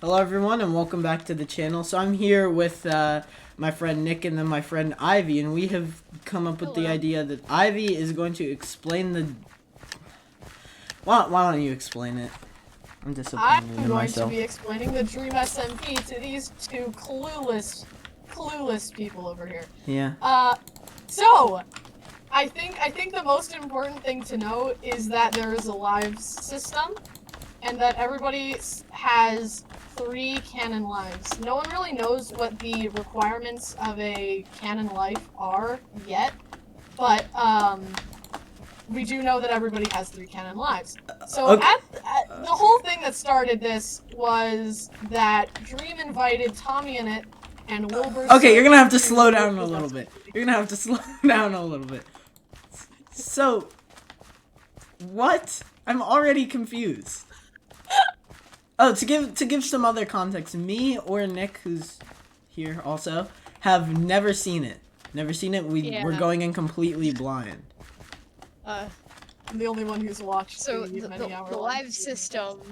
Hello everyone and welcome back to the channel. So I'm here with my friend Nick and then my friend Ivy, and we have come up with the idea that Ivy is going to explain the... Why don't you explain it? I'm disappointed in I'm myself. going to be explaining the Dream SMP to these two clueless people over here. Yeah. So I think the most important thing to know is that there is a lives system, and that everybody has 3 canon lives. No one really knows what the requirements of a canon life are yet, but we do know that everybody has 3 canon lives. So Okay. the whole thing that started this was that Dream invited Tommy in it and Wilbur. Okay, you're gonna have to slow down a little bit. You're gonna have to slow down a little bit. So, what? I'm already confused. Oh, to give some other context, me or Nick, who's here also, have never seen it. Never seen it. We're going in completely blind. I'm the only one who's watched the live system,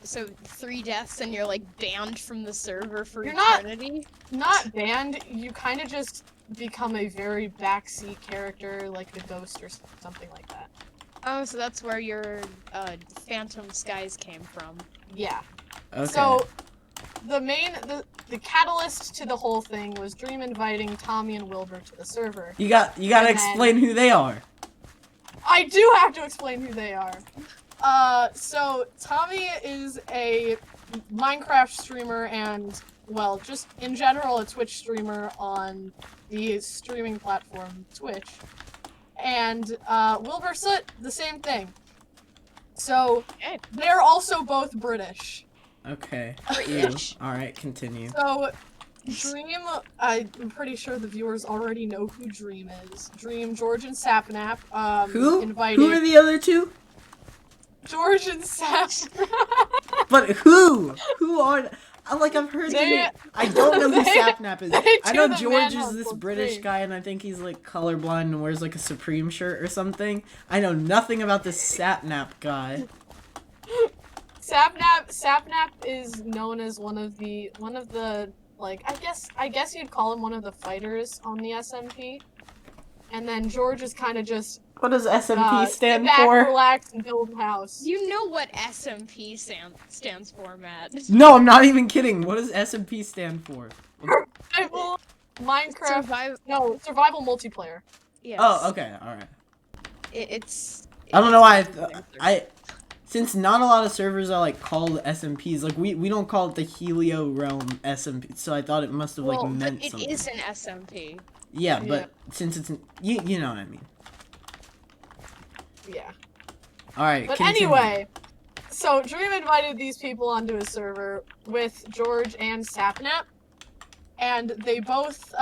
so 3 deaths and you're like banned from the server for eternity? Not banned, you kind of just become a very backseat character, like the ghost or something like that. Oh, so that's where your Phantom Skies came from. Yeah. Okay. So the catalyst to the whole thing was Dream inviting Tommy and Wilbur to the server. You gotta explain who they are. I do have to explain who they are. So Tommy is a Minecraft streamer and, well, just in general a Twitch streamer on the streaming platform Twitch. And Wilbur Soot, the same thing. So they're also both British. Okay. British. Alright, continue. So Dream, I'm pretty sure the viewers already know who Dream is. Dream, George, and Sapnap. Who? Invited... Who are the other two? George and Sapnap. But who? Who are? I've heard the name. I don't know who Sapnap is. I know George is this British guy, and I think he's like colorblind and wears like a Supreme shirt or something. I know nothing about this Sapnap guy. Sapnap is known as one of the like I guess you'd call him one of the fighters on the SMP. And then George is kind of just... What does SMP stand sit back, for? relax, and build a house. You know what SMP stands for, Matt. No, I'm not even kidding. What does SMP stand for? Survival Minecraft. Survival multiplayer. Yes. Oh, okay, alright. I don't know why since not a lot of servers are like called SMPs, like we don't call it the Helio Realm SMP, so I thought it must have like meant but something. it is an SMP. Yeah, but since it's you know what I mean. Yeah. Alright, but continue. Anyway, so Dream invited these people onto his server with George and Sapnap, and they both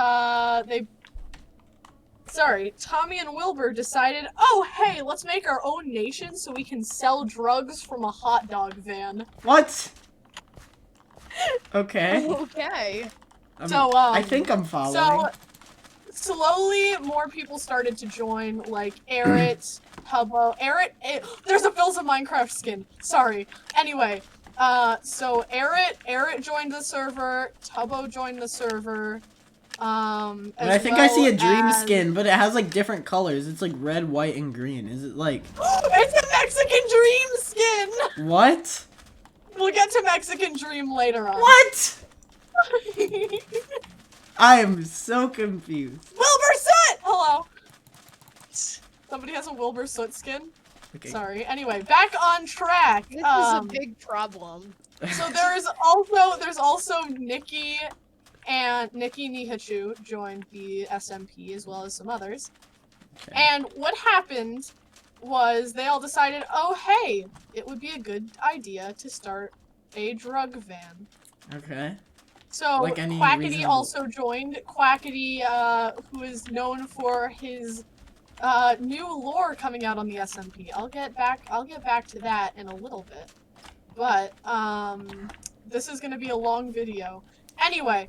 Tommy and Wilbur decided, oh hey, let's make our own nation so we can sell drugs from a hot dog van. What? Okay. Okay. I think I'm following. So slowly more people started to join, like Errett, Hubbo. There's a Bills of Minecraft skin. Sorry. Anyway, so Errett joined the server, Tubbo joined the server. And I think I see a Dream skin, but it has like different colors. It's like red, white, and green. Is it like... It's a Mexican Dream skin! What? We'll get to Mexican Dream later on. What? I am so confused. Wilbur Soot! Hello. Somebody has a Wilbur Soot skin? Okay. Sorry. Anyway, back on track. This is a big problem. So there's also Nikki and Nikki Nihachu joined the SMP as well as some others. Okay. And what happened was they all decided, oh hey, it would be a good idea to start a drug van. Okay. So like Quackity also joined. Quackity, who is known for his new lore coming out on the SMP. I'll get back to that in a little bit. But this is gonna be a long video. Anyway,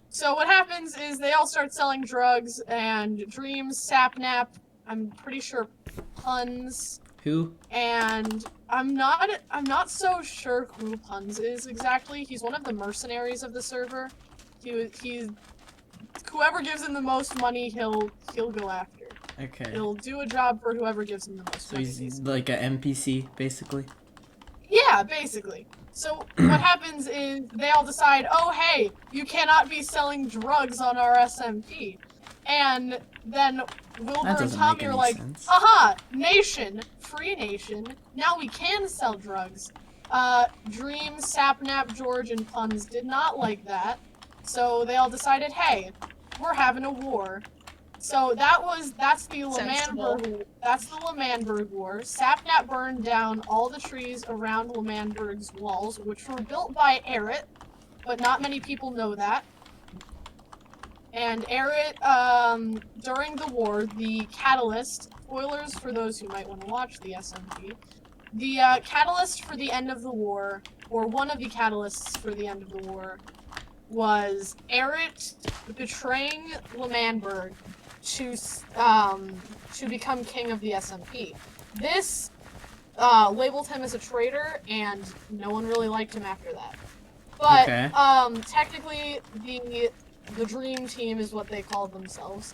so what happens is they all start selling drugs, and Dream, Sapnap, I'm pretty sure Puns, Who? And I'm not so sure who Puns is exactly. He's one of the mercenaries of the server. He's whoever gives him the most money, he'll go after. Okay. He'll do a job for whoever gives him the most money. So he's basically. like an NPC, basically. Yeah, basically. So what happens is they all decide, oh hey, you cannot be selling drugs on our SMP. And then Wilbur That and doesn't Tommy make are any like, sense. aha, nation, free nation, now we can sell drugs. Dream, Sapnap, George, and Puns did not like that. So they all decided, hey, we're having a war. So that's the Sensible. L'Manberg War. Sapnap burned down all the trees around L'Manberg's walls, which were built by Eret, but not many people know that. And Eret, during the war, the catalyst, spoilers for those who might want to watch the SMP, the catalyst for the end of the war, or one of the catalysts for the end of the war, was Eret betraying L'Manberg to become king of the SMP. This labeled him as a traitor, and no one really liked him after that. But Okay. technically, the Dream Team is what they called themselves.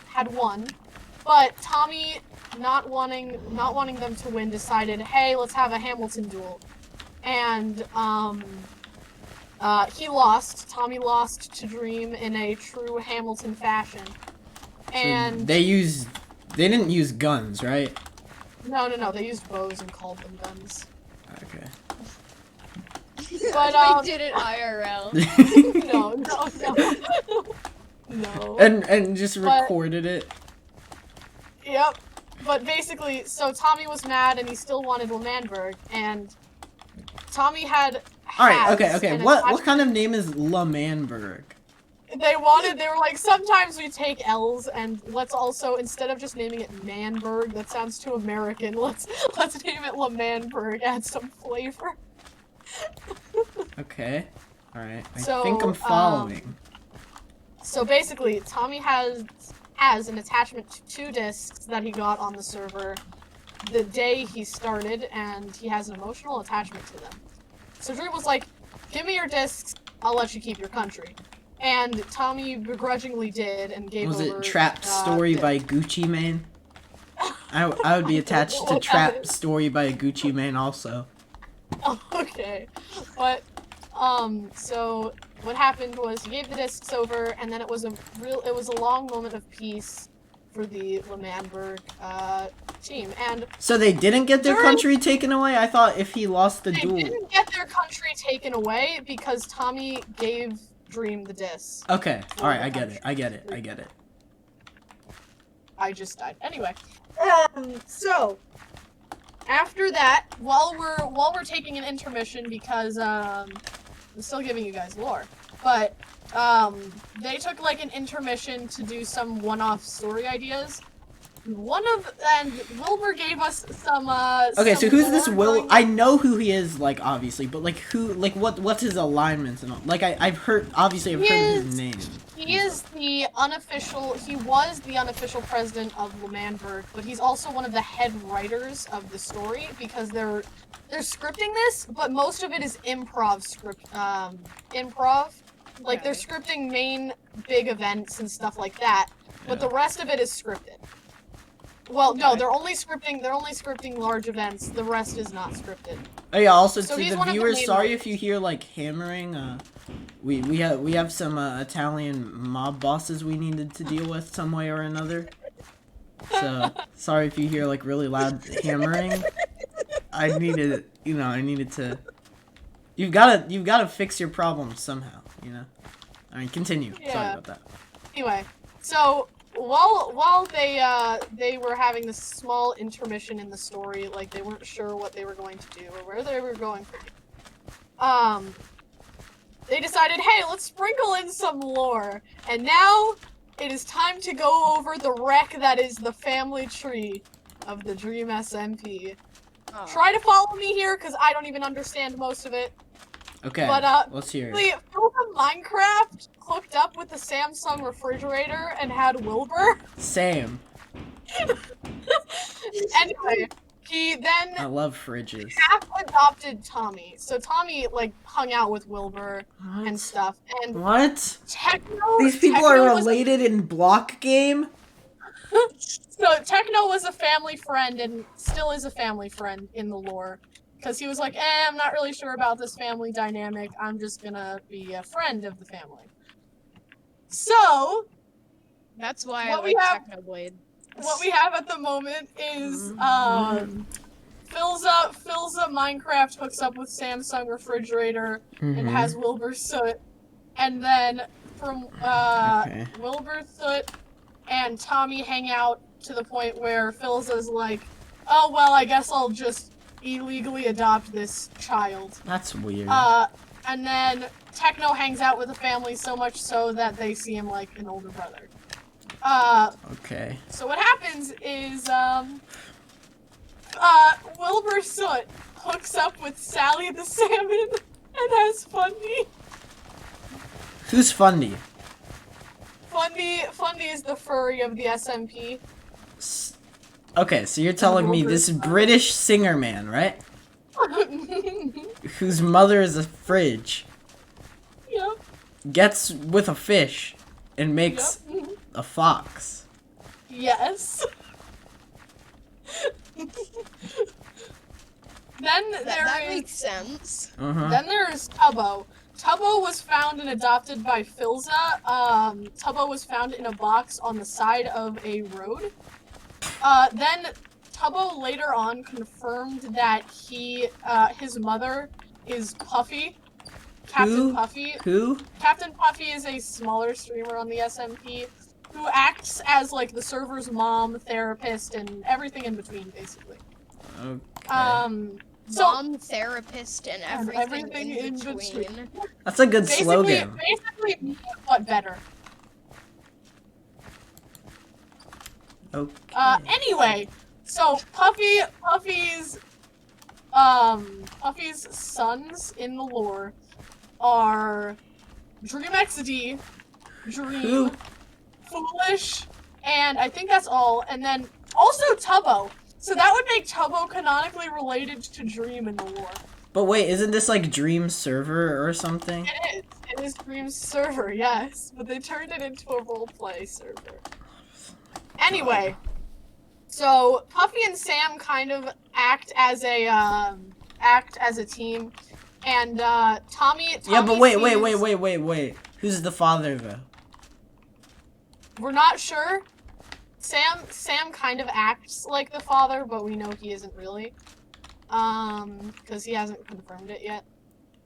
Had won, but Tommy, not wanting them to win, decided, hey, let's have a Hamilton duel, and he lost. Tommy lost to Dream in a true Hamilton fashion. And so they didn't use guns, right? no, they used bows and called them guns. Okay. But they did it IRL. No. And just recorded it. Yep. But basically, so Tommy was mad and he still wanted L'Manberg, and Tommy had Alright, okay. and What kind of name is L'Manberg? they were like, sometimes we take L's, and let's also, instead of just naming it Manberg, that sounds too American, let's name it L'Manberg, add some flavor. Okay. Alright. I So, think I'm following. So basically, Tommy has an attachment to 2 discs that he got on the server the day he started, and he has an emotional attachment to them. So Dream was like, give me your discs, I'll let you keep your country. And Tommy begrudgingly did, and gave Was over, it Trap Story by Gucci Mane? I would be attached to Trap Story by Gucci Mane also. Okay. But, so what happened was he gave the discs over, and then it was a long moment of peace for the L'Manberg team. And so they didn't get their country taken away? I thought if he lost the duel. They didn't get their country taken away because Tommy gave Dream the discs. Okay. Alright, I get it. I just died. Anyway. So after that, while we're taking an intermission because I'm still giving you guys lore, but they took like an intermission to do some one-off story ideas. And Wilbur gave us some Okay, so who's lore this Will? going- I know who he is, like, obviously, but like what's his alignments and all? Like I've heard of his name. He was the unofficial president of L'Manberg, but he's also one of the head writers of the story because they're scripting this, but most of it is improv. Like they're scripting main big events and stuff like that, but the rest of it is scripted. Well, no, they're only scripting large events. The rest is not scripted. Oh yeah, also So to he's the one of the viewers, main sorry writers. if you hear like hammering. We have some Italian mob bosses we needed to deal with some way or another. So sorry if you hear like really loud hammering. I needed to. You've gotta fix your problems somehow, you know. All right, continue. Sorry Yeah. about that. Anyway, so while they were having this small intermission in the story, like they weren't sure what they were going to do or where they were going from, they decided, hey, let's sprinkle in some lore. And now it is time to go over the wreck that is the family tree of the Dream SMP. Oh. Try to follow me here, because I don't even understand most of it. Okay, But, let's hear it. we built a Minecraft hooked up with the Samsung refrigerator and had Wilbur. Sam. Anyway, He I then love fridges. half adopted Tommy. So Tommy like hung out with Wilbur and What? stuff. And What? These people Techno are was related in block game? so Techno was a family friend and still is a family friend in the lore. Because he was like, I'm not really sure about this family dynamic. I'm just gonna be a friend of the family. So, That's why I What we like have- Technoblade. what we have at the moment is, Mhm. Philza Minecraft hooks up with Samsung Refrigerator and has Wilbur Soot. And then from, Okay. Wilbur Soot and Tommy hang out to the point where Philza's like, oh, well, I guess I'll just illegally adopt this child. That's weird. And then Techno hangs out with the family so much so that they see him like an older brother. Okay. So what happens is, Wilbur Soot hooks up with Sally the Salmon and has Fundy. Who's Fundy? Fundy is the furry of the SMP. Okay, so you're telling me this British singer man, right? Whose mother is a fridge, Yep. gets with a fish and makes Yep. a fox. Yes. Then That makes sense. Then there's Tubbo. Tubbo was found and adopted by Philza. Tubbo was found in a box on the side of a road. Then Tubbo later on confirmed that his mother is Puffy. Captain Who? Puffy. Who? Captain Puffy is a smaller streamer on the SMP who acts as like the server's mom, therapist, and everything in between, basically. Okay. So Mom, therapist, and everything, in between. between. That's a good Basically, slogan. basically, but better. Okay. Anyway, so Puffy's sons in the lore are Dream XD, Dream, Who? Foolish, and I think that's all. And then also Tubbo. So that would make Tubbo canonically related to Dream in the lore. But wait, isn't this like Dream server or something? It is. It is Dream's server, yes, but they turned it into a roleplay server. Anyway, so Puffy and Sam kind of act as a team, and Tommy. Yeah, but Tommy wait. Who's the father though? We're not sure. Sam kind of acts like the father, but we know he isn't really, because he hasn't confirmed it yet.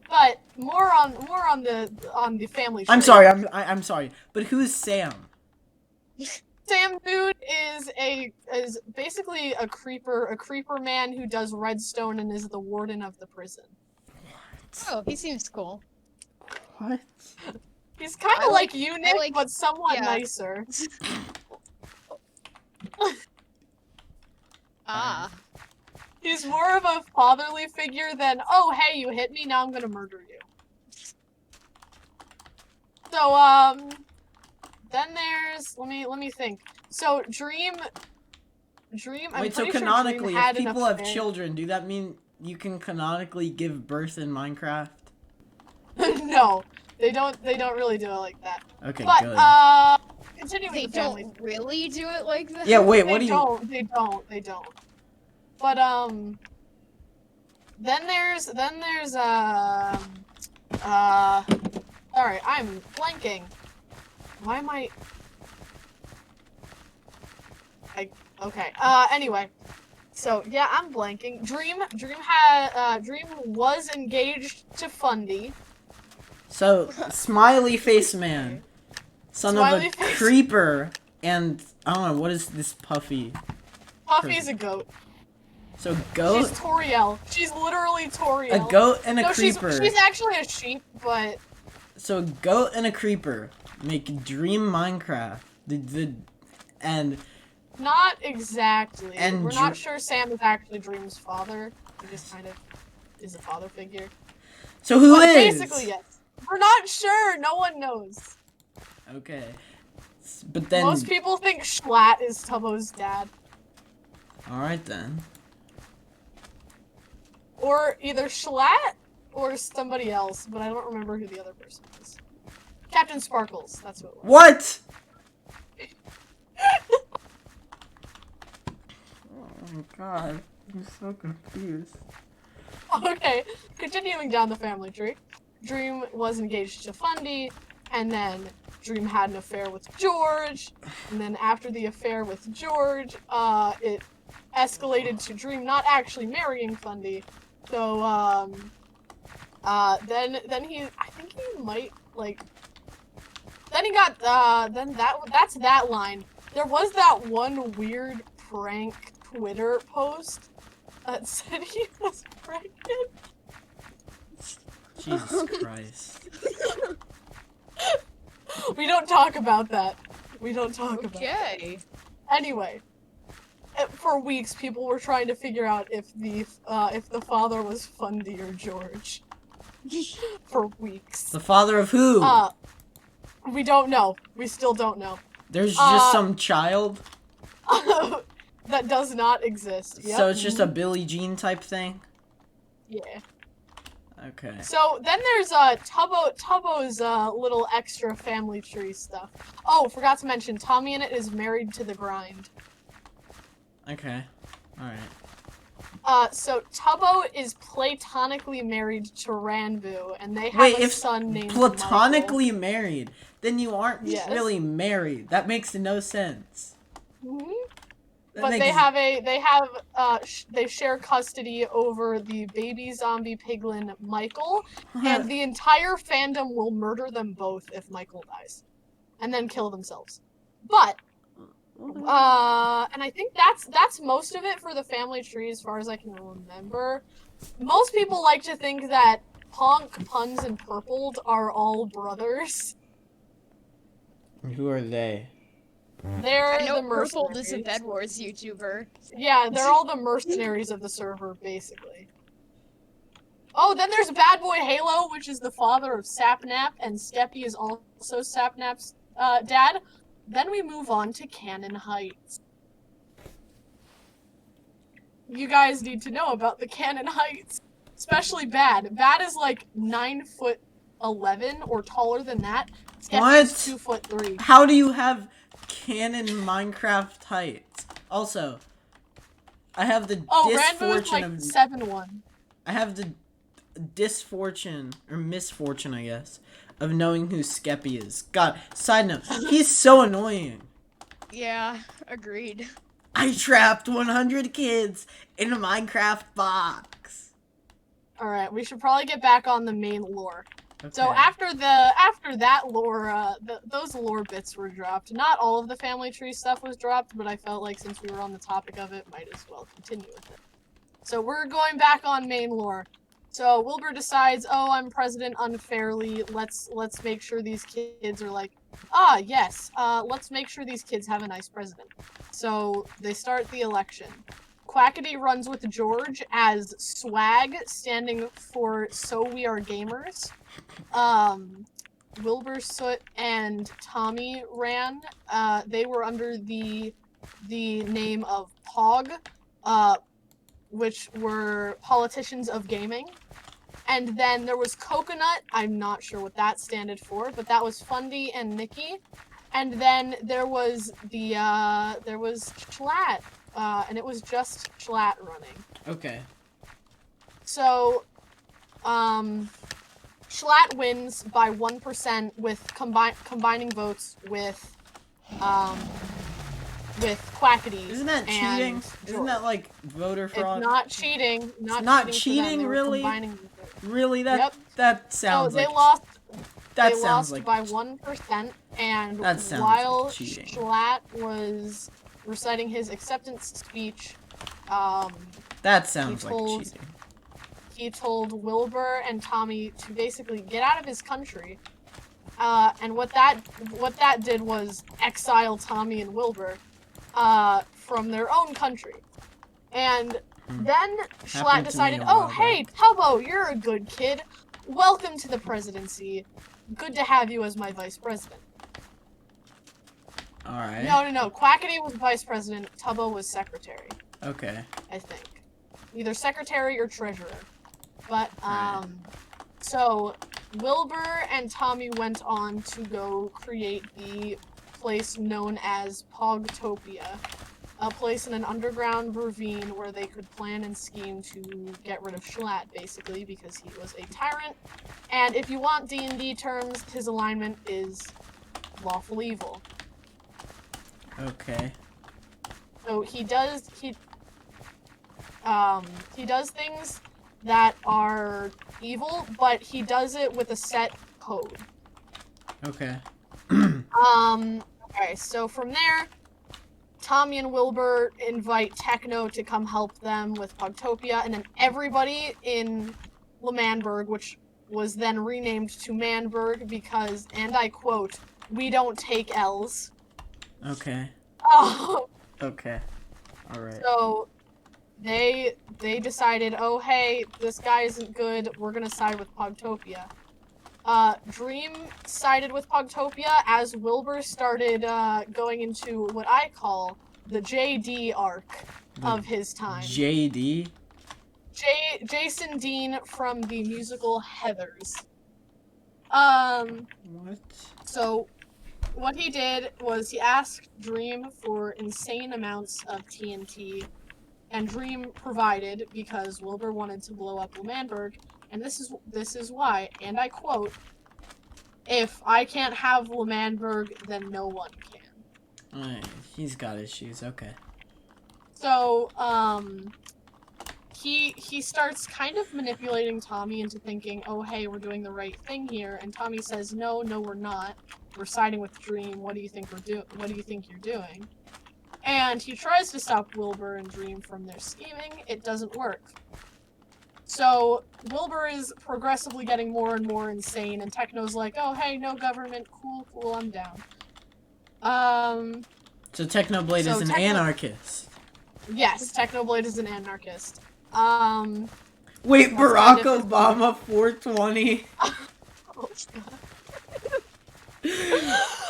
But more on the family tree. I'm sorry. I'm sorry. But who's Sam? Sam dude is basically a creeper man who does redstone and is the warden of the prison. Oh, he seems cool. What? He's kind of like Eunuch, but somewhat yeah. nicer. Ah. He's more of a fatherly figure than, oh hey, you hit me, now I'm gonna murder you. So then there's let me think. So Dream. Wait, so canonically, if people have children, do that mean you can canonically give birth in Minecraft? No, they don't really do it like that. Okay, But good. continuing They the family. don't really do it like that? Yeah, wait, what do you... They don't. But then there's sorry, I'm blanking. Why am I okay. Anyway. So yeah, I'm blanking. Dream was engaged to Fundy. So, Smiley Face Man, son Smiley of a face. creeper, and I don't know, what is this Puffy? Puffy's a goat. So, goat? She's Toriel. She's literally Toriel. A goat and a No, creeper. she's actually a sheep, but So, goat and a creeper make Dream Minecraft. And not exactly. And We're not sure Sam is actually Dream's father. He just kind of is a father figure. so who But is? basically, yes. We're not sure. No one knows. Okay. But then... Most people think Schlatt is Tubbo's dad. Alright then. Or either Schlatt or somebody else, but I don't remember who the other person is. Captain Sparkles, that's what it was. What? Oh my god, I'm so confused. Okay, continuing down the family tree. Dream was engaged to Fundy, and then Dream had an affair with George, and then after the affair with George, it escalated to Dream not actually marrying Fundy. So, then he, I think he might, like, then he got, that's that line. There was that one weird prank Twitter post that said he was pregnant. Jesus Christ. We don't talk about that. We don't talk about that. Okay. Anyway, for weeks people were trying to figure out if the father was Fundy or George. For weeks. The father of who? We don't know. We still don't know. There's just some child? That does not exist. Yep. So it's just a Billie Jean type thing? Yeah. Okay. So then there's Tubbo's little extra family tree stuff. Oh, forgot to mention, Tommy in it is married to the grind. Okay. Alright. So Tubbo is platonically married to Ranboo, and they have a son named platonically married, then you aren't Yes. really married. that makes no sense. Michael. That But makes- they share custody over the baby zombie piglin Michael, and the entire fandom will murder them both if Michael dies, and then kill themselves. But and I think that's most of it for the family tree as far as I can remember. Most people like to think that Ponk, Puns, and Purpled are all brothers. Who are they? They're I know the Purple mercenaries. is a Bed Wars YouTuber. Yeah, they're all the mercenaries of the server, basically. Oh, then there's Bad Boy Halo, which is the father of Sapnap, and Steppy is also Sapnap's dad. Then we move on to Cannon Heights. You guys need to know about the Cannon Heights. Especially Bad. Bad is like 9'11" or taller than that. Steppy's What? 2'3". How do you have canon Minecraft heights? Also, I have the Ranboo is disfortune like of 7'1". I have the disfortune or misfortune, I guess, of knowing who Skeppy is. God, side note, he's so annoying. Yeah, agreed. I trapped 100 kids in a Minecraft box. Alright, we should probably get back on the main lore. Okay. So after that lore, those lore bits were dropped. Not all of the family tree stuff was dropped, but I felt like since we were on the topic of it, might as well continue with it. So we're going back on main lore. So Wilbur decides, oh, I'm president unfairly. Let's make sure these kids are like, yes. Let's make sure these kids have a nice president. So they start the election. Quackity runs with George as Swag, standing for So We Are Gamers. Wilbur, Soot, and Tommy ran. They were under the name of POG, which were Politicians of Gaming. And then there was Coconut. I'm not sure what that standed for, but that was Fundy and Nikki. And then there was there was Schlatt, and it was just Schlatt running. Okay. So, Schlatt wins by 1% with combining votes with Quackity. Isn't that cheating? Isn't that like voter fraud? It's not cheating. Not cheating, really? Really? That sounds they like lost. that They sounds lost like by 1%, and That sounds while like cheating. Schlatt was reciting his acceptance speech, that sounds he like told- cheating. he told Wilbur and Tommy to basically get out of his country. And what that did was exile Tommy and Wilbur from their own country. And then Schlatt Happened to decided, me a oh, while hey, Tubbo, you're a good kid. Welcome to the presidency. Good to have you as my vice president. Alright. No. Quackity was vice president. Tubbo was secretary, Okay. I think. either secretary or treasurer. But, Right. so Wilbur and Tommy went on to go create the place known as Pogtopia, a place in an underground ravine where they could plan and scheme to get rid of Schlatt, basically, because he was a tyrant. And if you want D&D terms, his alignment is lawful evil. Okay. So he does things that are evil, but he does it with a set code. Okay. Okay, so from there, Tommy and Wilbur invite Techno to come help them with Pogtopia, and then everybody in L'Manberg, which was then renamed to Manberg because, and I quote, "we don't take L's." Okay. Oh, Okay. All right. so they decided, oh hey, this guy isn't good, we're gonna side with Pogtopia. Dream sided with Pogtopia as Wilbur started going into what I call the JD arc of his time. JD? Jason Dean from the musical Heathers. What? So what he did was he asked Dream for insane amounts of TNT, and Dream provided because Wilbur wanted to blow up L'Manberg, and this is why, and I quote, "If I can't have L'Manberg, then no one can." Alright, he's got issues. Okay. So, he starts kind of manipulating Tommy into thinking, oh hey, we're doing the right thing here, and Tommy says, no, we're not. We're siding with Dream. What do you think you're doing? And he tries to stop Wilbur and Dream from their scheming. It doesn't work. So Wilbur is progressively getting more and more insane, and Techno's like, oh hey, no government, cool, I'm down. So Technoblade is an anarchist. Yes, Technoblade is an anarchist. Wait, Barack Obama 420? Oh,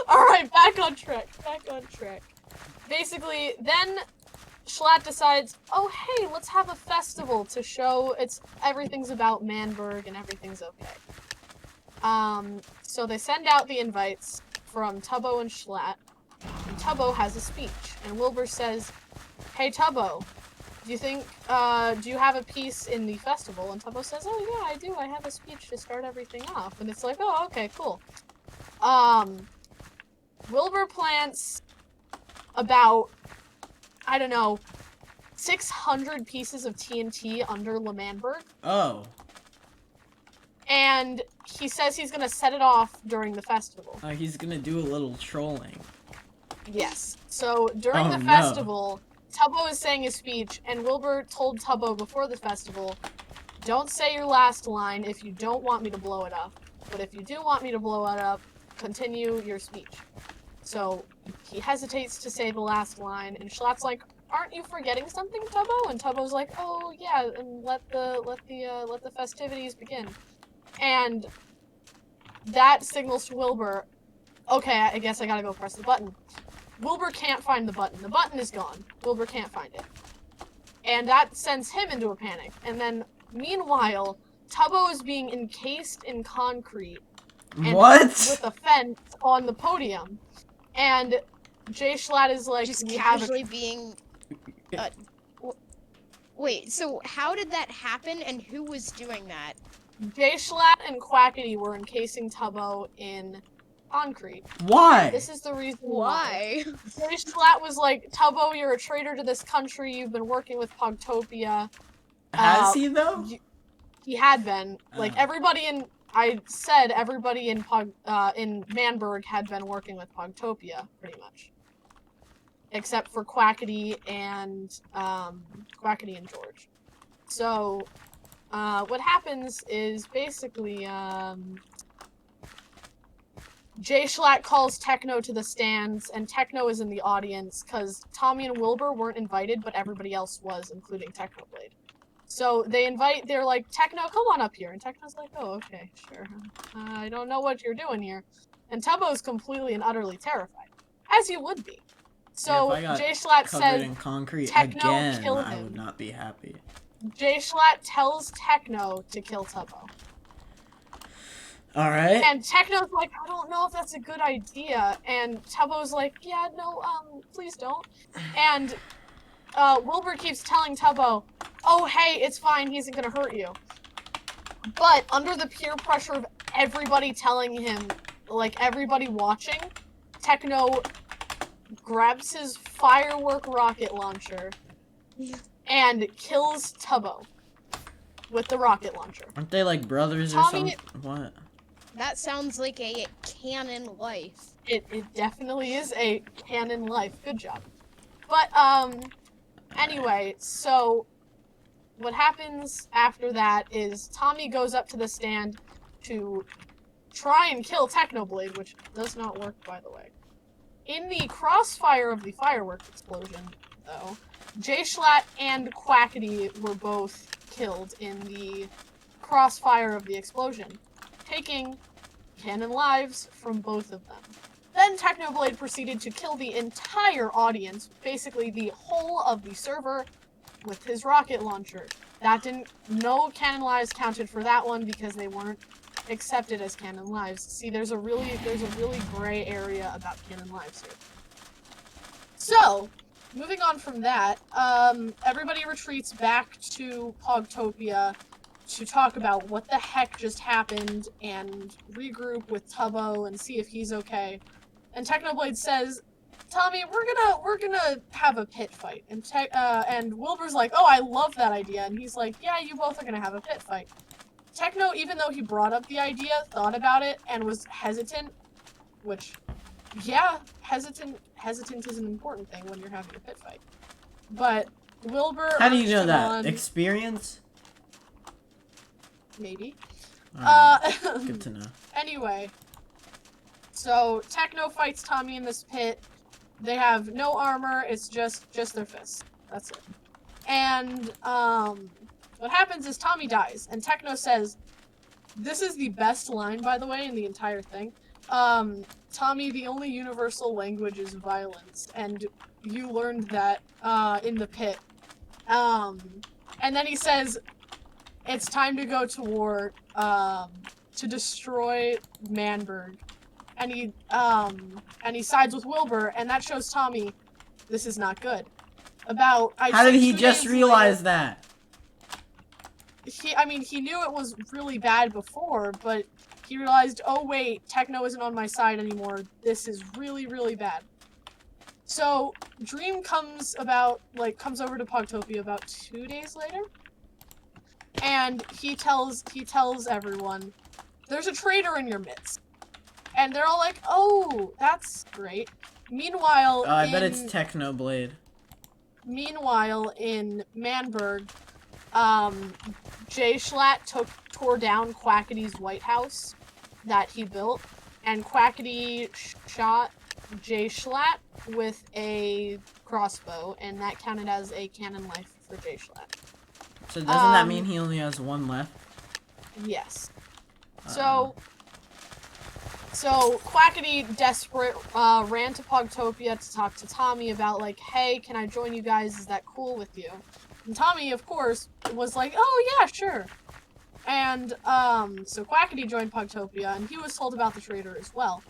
Alright, back on track. Basically, then Schlatt decides, oh hey, let's have a festival to show everything's about Manberg and everything's okay. So they send out the invites from Tubbo and Schlatt, and Tubbo has a speech, and Wilbur says, hey Tubbo, do you have a piece in the festival? And Tubbo says, oh yeah, I do, I have a speech to start everything off. And it's like, oh, okay, cool. Wilbur plants about, I don't know, 600 pieces of TNT under L'Manberg. Oh. And he says he's gonna set it off during the festival. He's gonna do a little trolling. Yes. So during the no. festival, Tubbo is saying his speech, and Wilbur told Tubbo before the festival, don't say your last line if you don't want me to blow it up. But if you do want me to blow it up, continue your speech. So he hesitates to say the last line, and Schlatt's like, aren't you forgetting something, Tubbo? And Tubbo's like, oh yeah, and let the festivities begin. And that signals to Wilbur, okay, I guess I gotta go press the button. Wilbur can't find the button. The button is gone. Wilbur can't find it. And that sends him into a panic. And then, meanwhile, Tubbo is being encased in concrete. And what? With a fence on the podium. And Jay Schlatt is like, just casually being... wait, so how did that happen, and who was doing that? Jay Schlatt and Quackity were encasing Tubbo in concrete. Why? This is the reason why. Jay Schlatt was like, Tubbo, you're a traitor to this country. You've been working with Pogtopia. Has he, though? He had been. Like, everybody in Manberg had been working with Pogtopia, pretty much. Except for Quackity and George. So, what happens is basically, Jay Schlatt calls Techno to the stands, and Techno is in the audience, because Tommy and Wilbur weren't invited, but everybody else was, including Technoblade. So they're like, Techno, come on up here. And Techno's like, oh, okay, sure. I don't know what you're doing here. And Tubbo's completely and utterly terrified. As you would be. So yeah, Jay Schlatt said, in concrete Techno, again, kill I him. would not be happy. Jay Schlatt tells Techno to kill Tubbo. Alright. And Techno's like, I don't know if that's a good idea. And Tubbo's like, yeah, no, please don't. And Wilbur keeps telling Tubbo, oh, hey, it's fine, he isn't gonna hurt you. But under the peer pressure of everybody telling him, like everybody watching, Techno grabs his firework rocket launcher and kills Tubbo with the rocket launcher. Aren't they like brothers or Tommy- something? What? That sounds like a canon life. It definitely is a canon life. Good job. But, anyway, so what happens after that is Tommy goes up to the stand to try and kill Technoblade, which does not work, by the way. In the crossfire of the fireworks explosion, though, Jay Schlatt and Quackity were both killed in the crossfire of the explosion, taking canon lives from both of them. Then Technoblade proceeded to kill the entire audience, basically the whole of the server, with his rocket launcher. No canon lives counted for that one because they weren't accepted as canon lives. See, there's a really gray area about canon lives here. So, moving on from that, everybody retreats back to Pogtopia to talk about what the heck just happened and regroup with Tubbo and see if he's okay. And Technoblade says, Tommy, we're gonna have a pit fight. And Wilbur's like, oh, I love that idea. And he's like, yeah, you both are gonna have a pit fight. Techno, even though he brought up the idea, thought about it and was hesitant, which, yeah, hesitant is an important thing when you're having a pit fight. But Wilbur, how do you know that? Experience? Maybe. Right. Good to know. Anyway, so Techno fights Tommy in this pit. They have no armor, it's just their fists. That's it. And what happens is Tommy dies, and Techno says, this is the best line, by the way, in the entire thing. Tommy, the only universal language is violence, and you learned that in the pit. And then he says, it's time to go to war to destroy Manberg. And he sides with Wilbur, and that shows Tommy this is not good. How did he just realize that? He knew it was really bad before, but he realized, oh wait, Techno isn't on my side anymore. This is really, really bad. So Dream comes over to Pogtopia about 2 days later, and he tells everyone, there's a traitor in your midst. And they're all like, oh, that's great. Meanwhile, I bet it's Technoblade. Meanwhile, in Manberg, Jay Schlatt tore down Quackity's White House that he built, and Quackity shot Jay Schlatt with a crossbow, and that counted as a canon life for Jay Schlatt. So doesn't that mean he only has one left? Yes. So Quackity, desperate, ran to Pogtopia to talk to Tommy about, like, hey, can I join you guys? Is that cool with you? And Tommy, of course, was like, oh, yeah, sure. And, so Quackity joined Pogtopia, and he was told about the traitor as well.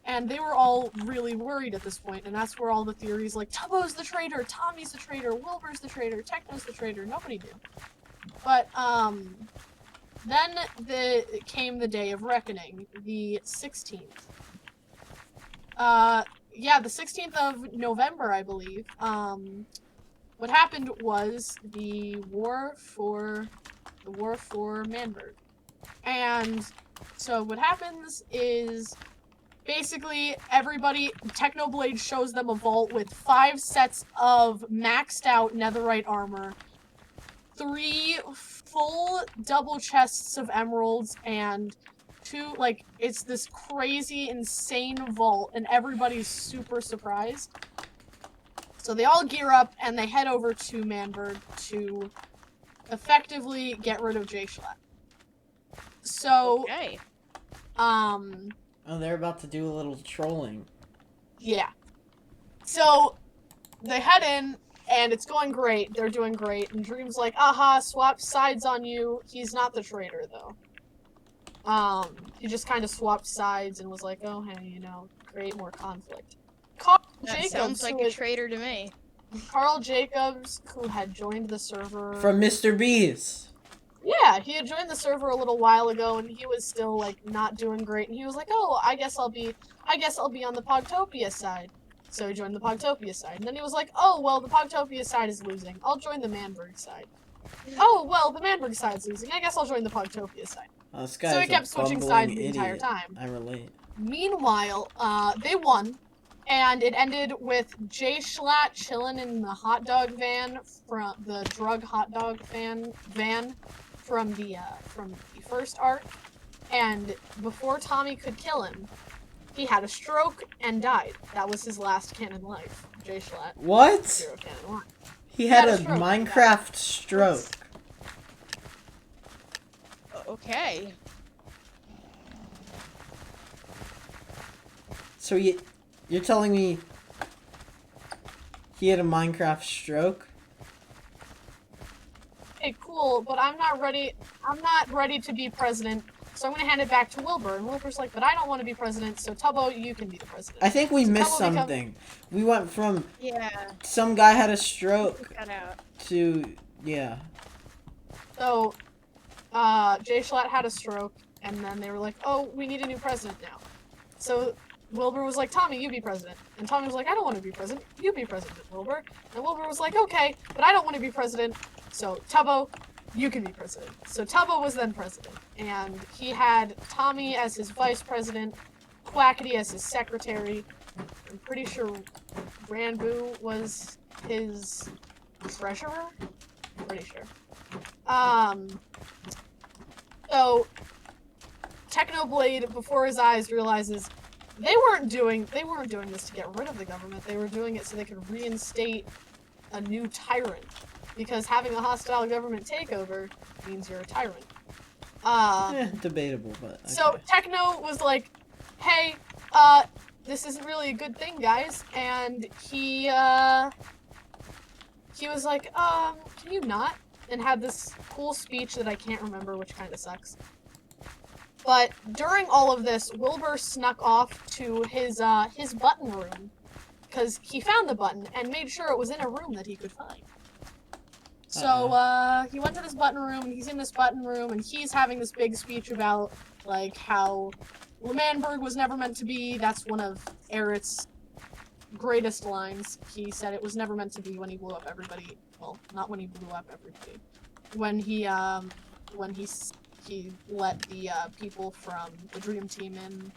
And they were all really worried at this point, and that's where all the theories, like, Tubbo's the traitor, Tommy's the traitor, Wilbur's the traitor, Techno's the traitor, nobody knew. But, then came the day of reckoning, the 16th. Yeah, the 16th of November, I believe. What happened was the war for Manberg. And so what happens is basically Technoblade shows them a vault with 5 sets of maxed out netherite armor, 3 full double chests of emeralds, and 2, it's this crazy, insane vault, and everybody's super surprised. So they all gear up, and they head over to Manberg to effectively get rid of Jay Schlatt. So, Okay. Oh, they're about to do a little trolling. Yeah. So, they head in, And it's going great. They're doing great. And Dream's like, aha, swap sides on you. He's not the traitor, though. He just kind of swapped sides and was like, oh, hey, you know, create more conflict. Carl That Jacobs, sounds like a traitor to me. Carl Jacobs, who had joined the server From Mr. B's. Yeah, he had joined the server a little while ago, and he was still like not doing great. And he was like, "Oh, I guess I'll be on the Pogtopia side." So he joined the Pogtopia side, and then he was like, "Oh, well, the Pogtopia side is losing. I'll join the Manberg side." Oh, well, the Manberg side's losing. I guess I'll join the Pogtopia side. Oh, this So he guy's kept a switching bumbling sides the idiot. entire time. I relate. Meanwhile, they won, and it ended with Jay Schlatt chilling in the hot dog van from the drug hot dog van from the first arc, and before Tommy could kill him, he had a stroke and died. That was his last canon life. Jay Schlatt. What? 0 canon life. He had a stroke. Minecraft stroke. Okay. So you're telling me he had a Minecraft stroke? Okay, cool, but I'm not ready to be president, so I'm gonna hand it back to Wilbur. And Wilbur's like, but I don't want to be president, so Tubbo, you can be the president. I think we So missed Tubbo something. We went from Yeah. some guy had a stroke Cut out. to yeah. So, Jay Schlatt had a stroke, and then they were like, oh, we need a new president now. So Wilbur was like, Tommy, you be president. And Tommy was like, I don't want to be president. You be president, Wilbur. And Wilbur was like, okay, but I don't want to be president. So Tubbo, you can be president. So Tubbo was then president. And he had Tommy as his vice president, Quackity as his secretary. I'm pretty sure Ranboo was his treasurer. Pretty sure. So Technoblade, before his eyes, realizes they weren't doing this to get rid of the government. They were doing it so they could reinstate a new tyrant. Because having a hostile government takeover means you're a tyrant. Debatable, but okay. So Techno was like, hey, this isn't really a good thing, guys. And he was like, can you not? And had this cool speech that I can't remember, which kind of sucks. But during all of this, Wilbur snuck off to his button room, because he found the button and made sure it was in a room that he could find. So he went to this button room, and he's in this button room, and he's having this big speech about like how Manberg was never meant to be. That's one of Eric's greatest lines. He said it was never meant to be when he blew up everybody. Well, not when he blew up everybody. When he let the people from the Dream Team in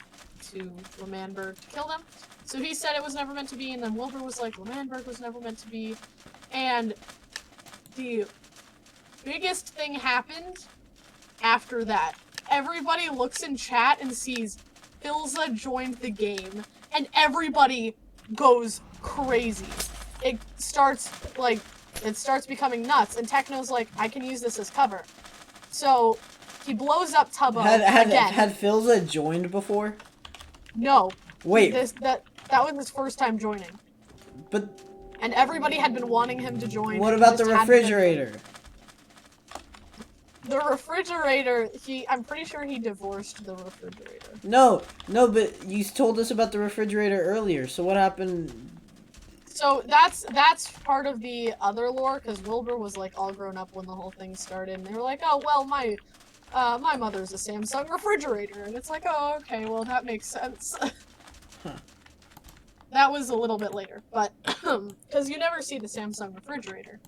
to Manberg to kill them. So he said it was never meant to be, and then Wilbur was like, Manberg was never meant to be. And the biggest thing happened after that. Everybody looks in chat and sees Filza joined the game, and everybody goes crazy. It starts becoming nuts, and Techno's like, I can use this as cover. So he blows up Tubbo again. Had Filza joined before? No. Wait. That was his first time joining. But and everybody had been wanting him to join. What about the refrigerator? The refrigerator, I'm pretty sure he divorced the refrigerator. No, but you told us about the refrigerator earlier, so what happened? So that's part of the other lore, because Wilbur was like all grown up when the whole thing started, and they were like, oh, well, my mother's a Samsung refrigerator, and it's like, oh, okay, well, that makes sense. Huh. That was a little bit later, but, because you never see the Samsung refrigerator.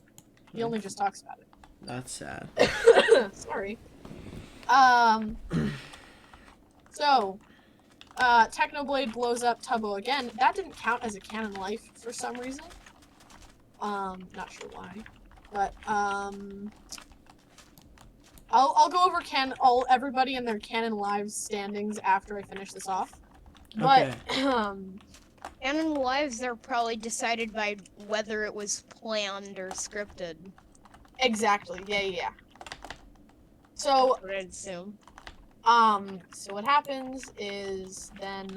He only just talks about it. That's sad. Sorry. So, Technoblade blows up Tubbo again. That didn't count as a canon life for some reason. Not sure why. But, I'll go over everybody in their canon lives standings after I finish this off. But, canon lives are probably decided by whether it was planned or scripted. Exactly. Yeah. So, That's what I'd assume. So what happens is then,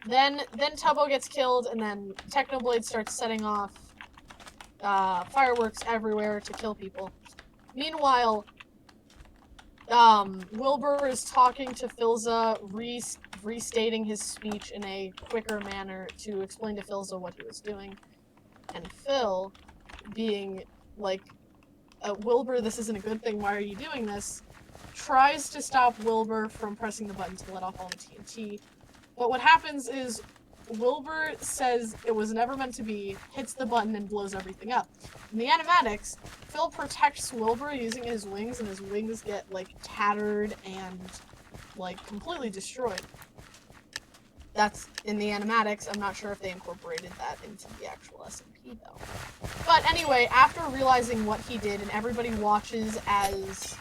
then Tubbo gets killed, and then Technoblade starts setting off fireworks everywhere to kill people. Meanwhile, Wilbur is talking to Philza, restating his speech in a quicker manner to explain to Philza what he was doing. And Phil, being like, Wilbur, this isn't a good thing, why are you doing this? Tries to stop Wilbur from pressing the button to let off all the TNT. But what happens is Wilbur says it was never meant to be, hits the button, and blows everything up. In the animatics, Phil protects Wilbur using his wings, and his wings get, like, tattered and, like, completely destroyed. That's in the animatics. I'm not sure if they incorporated that into the actual SMP, though. But anyway, after realizing what he did, and everybody watches as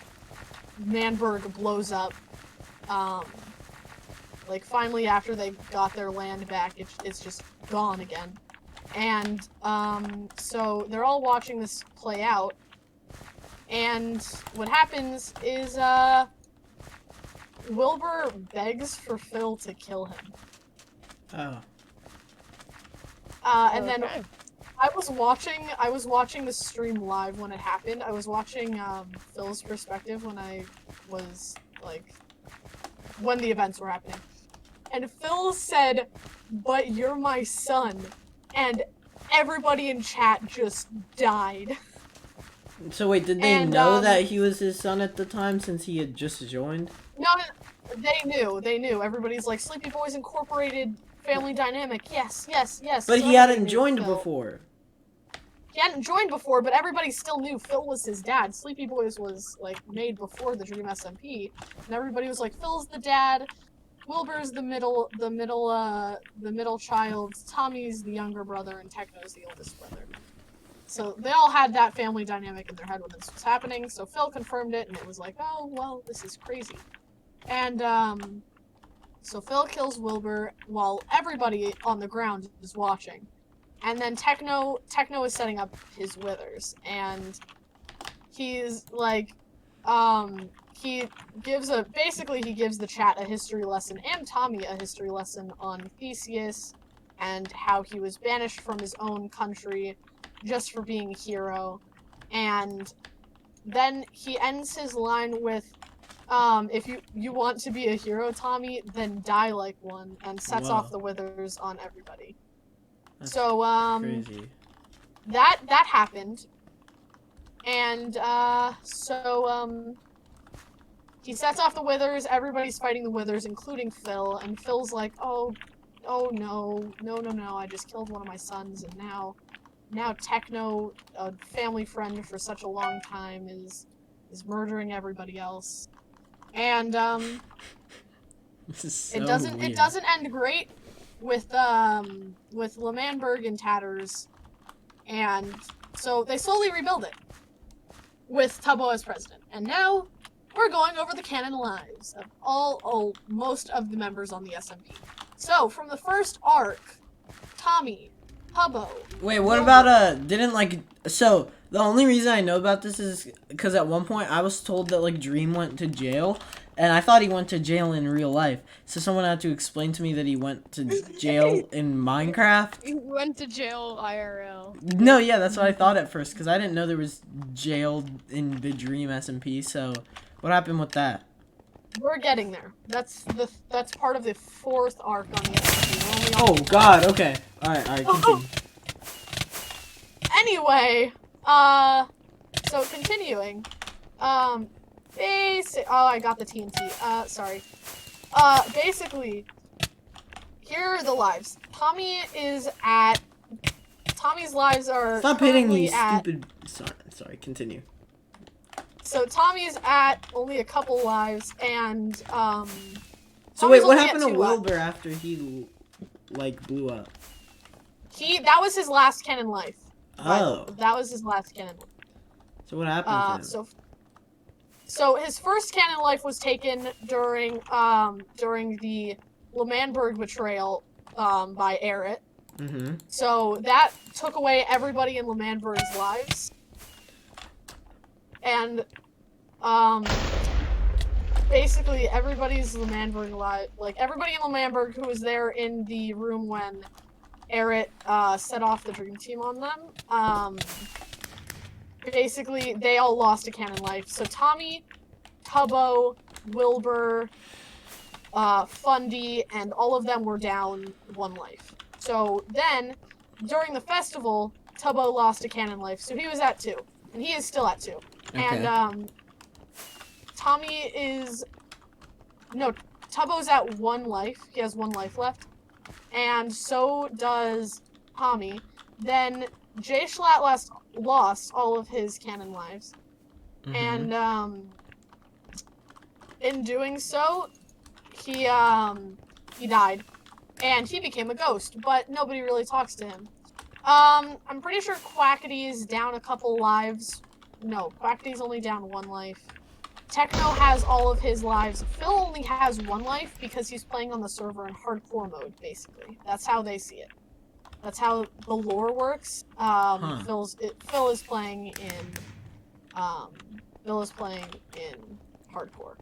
Manberg blows up, like, finally, after they got their land back, it's just gone again. And, so they're all watching this play out. And what happens is, Wilbur begs for Phil to kill him. Oh. And then I was watching the stream live when it happened. I was watching, Phil's perspective when I was, like, when the events were happening. And Phil said, "But you're my son." And everybody in chat just died. So wait, did they know that he was his son at the time since he had just joined? No, they knew. Everybody's like, Sleepy Boys Incorporated family dynamic. Yes. But So he hadn't knew joined Phil. before. He hadn't joined before, but everybody still knew Phil was his dad. Sleepy Boys was, like, made before the Dream SMP, and everybody was like, Phil's the dad, Wilbur's the middle child, Tommy's the younger brother, and Techno's the oldest brother. So they all had that family dynamic in their head when this was happening, so Phil confirmed it, and it was like, oh, well, this is crazy. And, so Phil kills Wilbur while everybody on the ground is watching. And then Techno is setting up his withers, and he's like, he gives the chat a history lesson, and Tommy a history lesson on Theseus, and how he was banished from his own country just for being a hero. And then he ends his line with, if you want to be a hero, Tommy, then die like one, and sets off the withers on everybody. That's so, crazy. that happened. And, he sets off the withers, everybody's fighting the withers, including Phil, and Phil's like, oh no, I just killed one of my sons, and now Techno, a family friend for such a long time, is murdering everybody else. And, This is so it doesn't end great with L'Manberg in tatters, and so they slowly rebuild it with Tubbo as president. And now we're going over the canon lives of most of the members on the SMP. So from the first arc, Tommy, Tubbo. Wait, what about so the only reason I know about this is because at one point I was told that like Dream went to jail. And I thought he went to jail in real life. So someone had to explain to me that he went to jail in Minecraft. He went to jail IRL. No, yeah, that's what I thought at first. Because I didn't know there was jail in the Dream SMP. So what happened with that? We're getting there. That's part of the fourth arc on the SMP. Oh, God. Okay. Alright, continue. Anyway, so continuing. I got the TNT. Sorry. Basically, here are the lives. Tommy's lives are Stop hitting me, stupid. Sorry, continue. So Tommy's at only a couple lives, and, So wait, what happened to Wilbur after he, like, blew up? That was his last canon life. Oh. That was his last canon life. So what happened to him? So his first canon life was taken during the L'Manberg betrayal by Eret. Mm-hmm. So that took away everybody in L'Manberg's lives. And basically everybody's Lemanberg alive. Like everybody in Lemanberg who was there in the room when Eret set off the dream team on them. Basically they all lost a canon life. So Tommy, Tubbo, Wilbur, Fundy, and all of them were down 1 life. So then, during the festival, Tubbo lost a canon life, so he was at 2. And he is still at 2. Okay. And, Tommy is... No, Tubbo's at 1 life. He has 1 life left. And so does Tommy. Then, Jay Schlatt lost all of his canon lives. Mm-hmm. And, in doing so, he died. And he became a ghost, but nobody really talks to him. I'm pretty sure Quackity is down a couple lives. No, Quackity's only down 1 life. Techno has all of his lives. Phil only has 1 life because he's playing on the server in hardcore mode, basically. That's how they see it. That's how the lore works. Phil is playing in hardcore.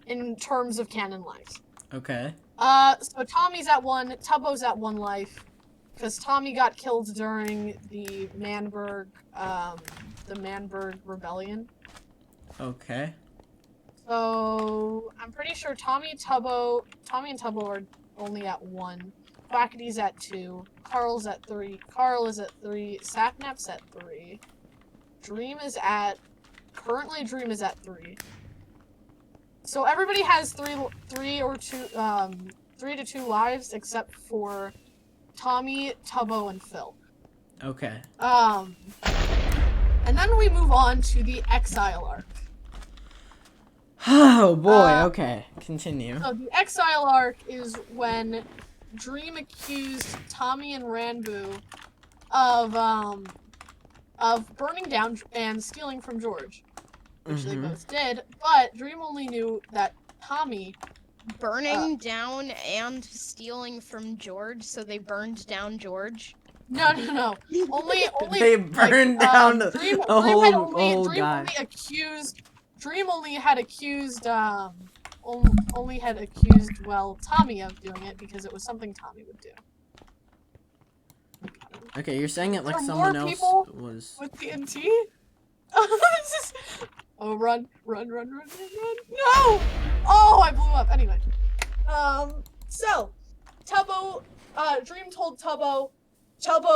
In terms of canon lives. Okay. So Tommy's at 1, Tubbo's at 1 life, because Tommy got killed during the Manberg Rebellion. Okay. So I'm pretty sure Tommy and Tubbo are only at 1. Quackity's at 2. Carl's at 3. Carl is at 3. Sapnap's at 3. Dream is at 3. So everybody has 3 to 2 lives except for Tommy, Tubbo, and Phil. Okay. And then we move on to the Exile arc. Oh boy, okay. Continue. So the Exile arc is when Dream accused Tommy and Ranboo of burning down and stealing from George. Which they both did, but Dream only knew that Tommy... Burning down and stealing from George, so they burned down George? No. Only they burned down Dream a whole guy. Dream only had accused Tommy of doing it because it was something Tommy would do. Okay, you're saying it like There someone more else people was... with TNT? This is... Oh, run. No! Oh, I blew up. Anyway. So, Tubbo, Dream told Tubbo,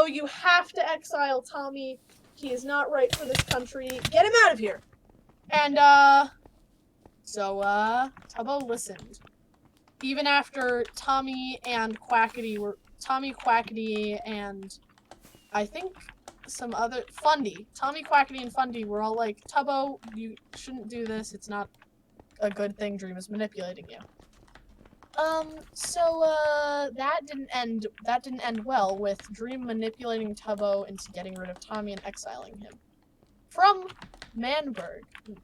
you have to exile Tommy. He is not right for this country. Get him out of here. And, Tubbo listened. Even after Tommy, Quackity, and I think some other Fundy. Tommy, Quackity, and Fundy were all like, Tubbo, you shouldn't do this. It's not a good thing. Dream is manipulating you. That didn't end well with Dream manipulating Tubbo into getting rid of Tommy and exiling him from Manberg.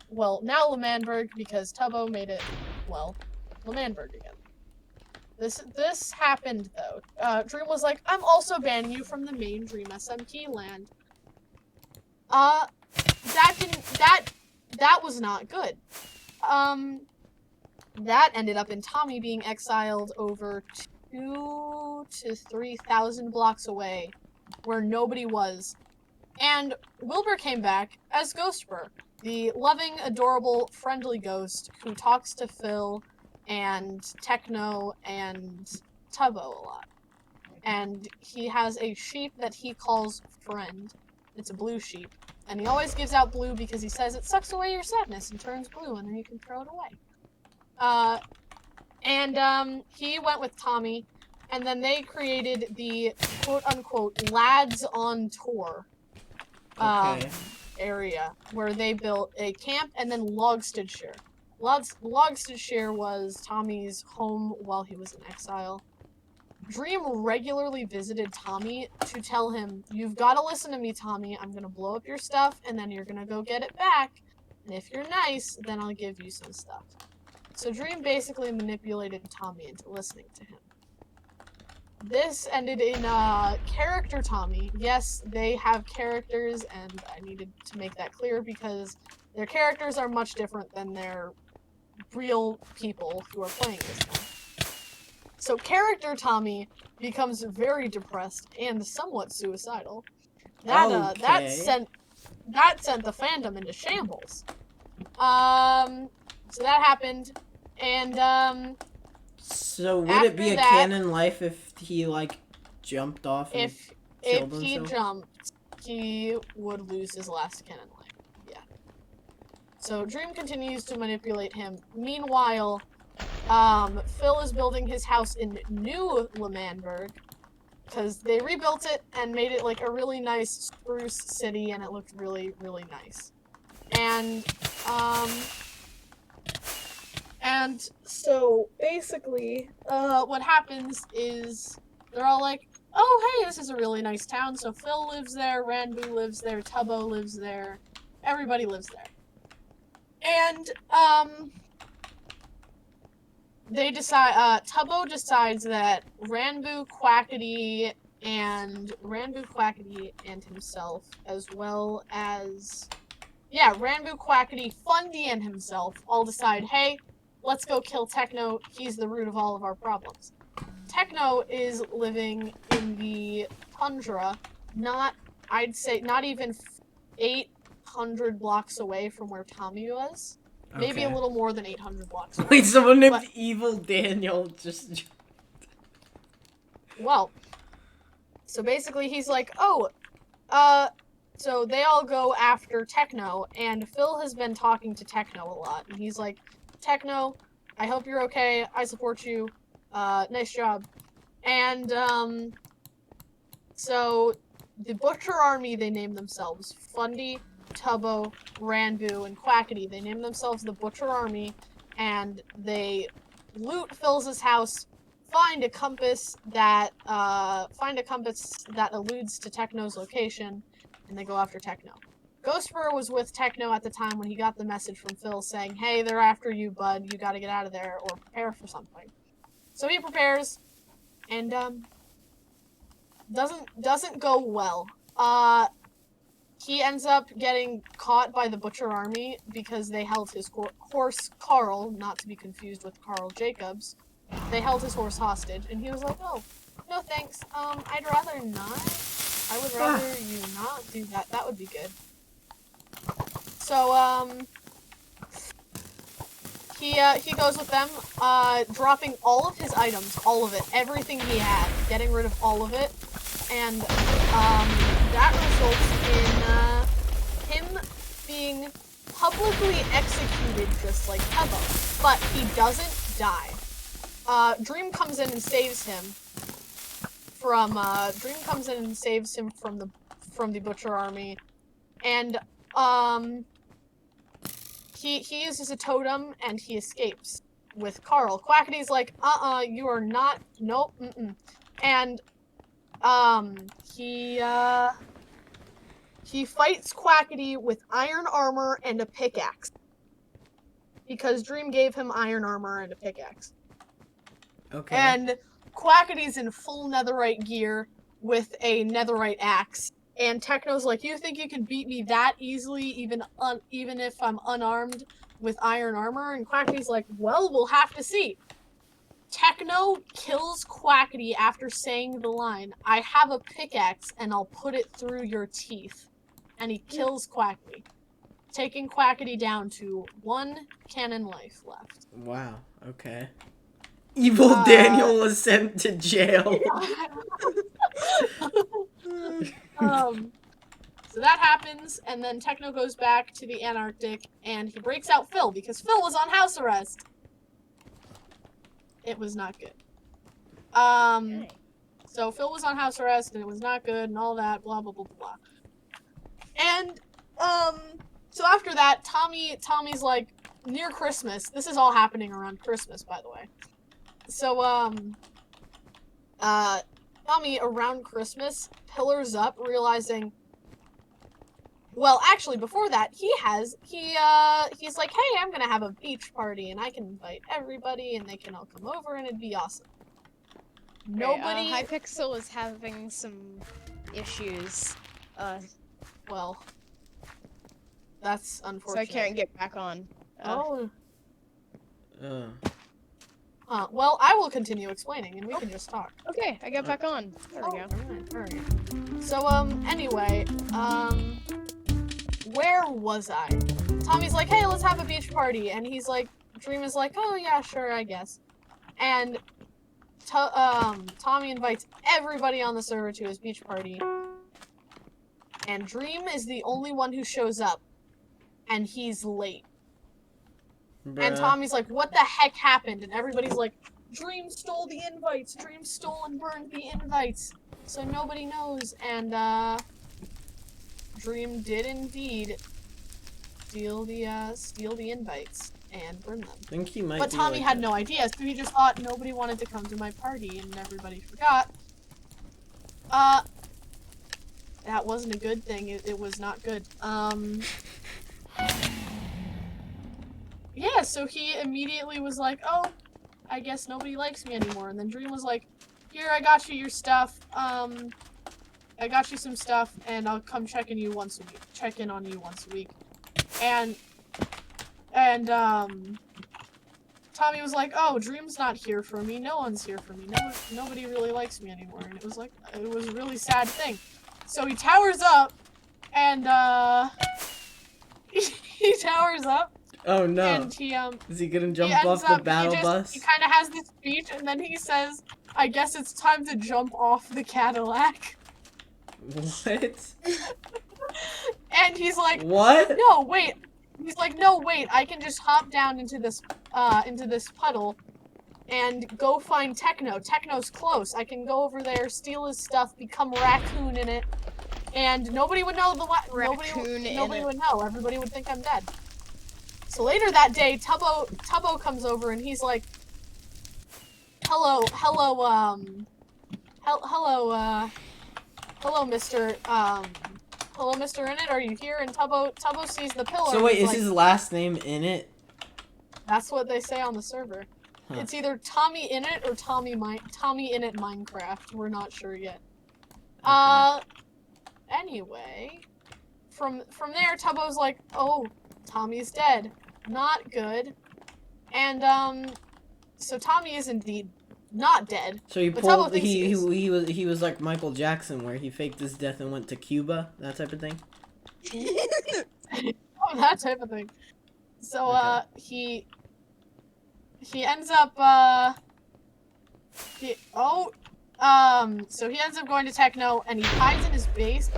Well, now Lemanberg because Tubbo made it, Lemanberg again. This happened though. Dream was like, I'm also banning you from the main Dream SMP land. That was not good. That ended up in Tommy being exiled over 2,000 to 3,000 blocks away, where nobody was. And Wilbur came back as Ghostbur, the loving, adorable, friendly ghost who talks to Phil and Techno and Tubbo a lot. And he has a sheep that he calls Friend. It's a blue sheep. And he always gives out blue because he says it sucks away your sadness and turns blue and then you can throw it away. He went with Tommy, and then they created the quote-unquote Lads on Tour area, where they built a camp and then Logstedshire. Logstedshire was Tommy's home while he was in exile. Dream regularly visited Tommy to tell him, you've got to listen to me, Tommy. I'm going to blow up your stuff, and then you're going to go get it back. And if you're nice, then I'll give you some stuff. So Dream basically manipulated Tommy into listening to him. This ended in character Tommy. Yes, they have characters, and I needed to make that clear because their characters are much different than their real people who are playing this now. So character Tommy becomes very depressed and somewhat suicidal. That Okay. sent the fandom into shambles. So that happened, and So would it be after a that- canon life if he like jumped off and if killed he himself? jumped, he would lose his last canon life. Yeah. So Dream continues to manipulate him. Meanwhile, Phil is building his house in New Lemanberg because they rebuilt it and made it like a really nice spruce city, and it looked really, really nice. And so basically, what happens is they're all like, "Oh, hey, this is a really nice town." So Phil lives there, Ranbu lives there, Tubbo lives there, everybody lives there. And they decide. Tubbo decides that Ranbu Quackity and himself, as well as Ranbu Quackity, Fundy, and himself all decide, hey, let's go kill Techno. He's the root of all of our problems. Techno is living in the tundra, I'd say not even 800 blocks away from where Tommy was. Maybe a Okay. little more than 800 blocks away. Wait, someone named But- Evil Daniel just. Well, so basically he's like, so they all go after Techno, and Phil has been talking to Techno a lot, and he's like, Techno, I hope you're okay, I support you, nice job. And, so the Butcher Army, they name themselves Fundy, Tubbo, Ranbu, and Quackity. They name themselves the Butcher Army, and they loot Phil's house, find a compass that alludes to Techno's location, and they go after Techno. Ghostbur was with Techno at the time when he got the message from Phil saying, hey, they're after you, bud, you gotta get out of there, or prepare for something. So he prepares, and, doesn't go well. He ends up getting caught by the Butcher Army because they held his horse, Carl, not to be confused with Carl Jacobs. They held his horse hostage, and he was like, oh, no thanks, I'd rather not. I would rather you not do that. That would be good. So, he goes with them, dropping all of his items, all of it, everything he had, getting rid of all of it, and, that results in, him being publicly executed just like Tubbo, but he doesn't die. Dream comes in and saves him from the Butcher Army, and, he uses a totem, and he escapes with Carl. Quackity's like, you are not, nope, and, he fights Quackity with iron armor and a pickaxe. Because Dream gave him iron armor and a pickaxe. Okay. And Quackity's in full netherite gear with a netherite axe. And Techno's like, you think you can beat me that easily, even if I'm unarmed with iron armor? And Quackity's like, well, we'll have to see. Techno kills Quackity after saying the line, I have a pickaxe and I'll put it through your teeth. And he kills Quackity, taking Quackity down to 1 canon life left. Wow. Okay. Evil Daniel was sent to jail. So that happens, and then Techno goes back to the Antarctic, and he breaks out Phil, because Phil was on house arrest. It was not good. So Phil was on house arrest, and it was not good, and all that, blah, blah, blah, blah, blah. And, so after that, Tommy's like, near Christmas, this is all happening around Christmas, by the way. So, Tommy, around Christmas, pillars up, realizing, well, actually, before that, he's like, hey, I'm gonna have a beach party, and I can invite everybody, and they can all come over, and it'd be awesome. Nobody... Hypixel is having some issues, well, that's unfortunate. so I can't get back on. Oh. Well, I will continue explaining, and we can just talk. Okay, I got back on. There we go. Alright. So, anyway, where was I? Tommy's like, hey, let's have a beach party, and he's like, Dream is like, oh yeah, sure, I guess. And, Tommy invites everybody on the server to his beach party, and Dream is the only one who shows up, and he's late. Bruh. And Tommy's like, what the heck happened? And everybody's like, Dream stole the invites. Dream stole and burned the invites. So nobody knows. And, Dream did indeed steal the invites and burn them. I think he might. But be Tommy like had that. no idea, so he just thought nobody wanted to come to my party, and everybody forgot. That wasn't a good thing. It was not good. Yeah, so he immediately was like, oh, I guess nobody likes me anymore. And then Dream was like, here, I got you your stuff. I got you some stuff, and I'll come check in on you once a week. And Tommy was like, oh, Dream's not here for me. No one's here for me. Nobody really likes me anymore. And it was a really sad thing. So he towers up, and, he towers up. Oh no. And he, Is he gonna jump off the battle bus? He kind of has this speech, and then he says, I guess it's time to jump off the Cadillac. What? And he's like, What? no, wait. He's like, no, wait, I can just hop down into this puddle and go find Techno. Techno's close. I can go over there, steal his stuff, become Raccoon in it, and nobody would know nobody would know. Everybody would think I'm dead. So later that day, Tubbo comes over and he's like, hello, Mr. Innit, are you here? And Tubbo sees the pillar. So wait, is like, his last name in it? That's what they say on the server. Huh. It's either Tommy Innit or Tommy Innit Minecraft. We're not sure yet. Okay. Anyway, from there, Tubbo's like, oh, Tommy's dead. Not good. And, so Tommy is indeed not dead. So he but pulled. Tubbo thinks He was like Michael Jackson, where he faked his death and went to Cuba, that type of thing. Oh, that type of thing. So, Okay. he ends up, so he ends up going to Techno, and he hides in his base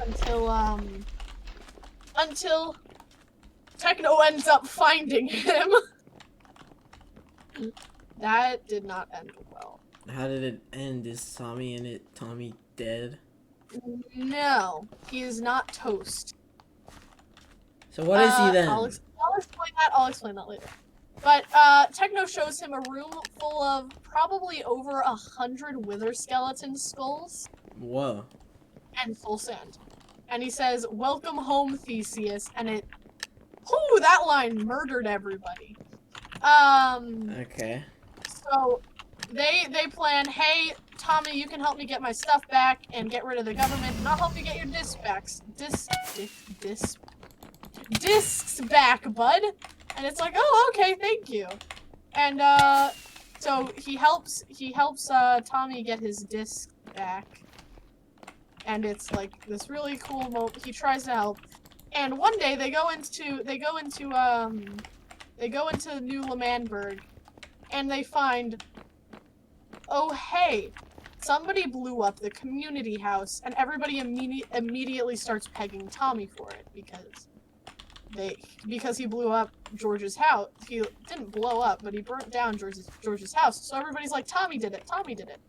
until Techno ends up finding him. That did not end well. How did it end? Is Tommy in it? Tommy dead? No, he is not toast. So what is he then? I'll explain that later. But, Techno shows him a room full of probably over 100 wither skeleton skulls Whoa. and full sand. And he says, welcome home, Theseus, and whew, that line murdered everybody. Okay. So, they plan, hey, Tommy, you can help me get my stuff back and get rid of the government, and I'll help you get your discs back, bud. And it's like, oh, okay, thank you. And, so he helps, Tommy get his disc back. And it's like this really cool moment. He tries to help. And one day they go into New Lemanberg, and they find, oh hey, somebody blew up the community house, and everybody immediately starts pegging Tommy for it because he blew up George's house. He didn't blow up, but he burnt down George's house. So everybody's like, Tommy did it. Tommy did it.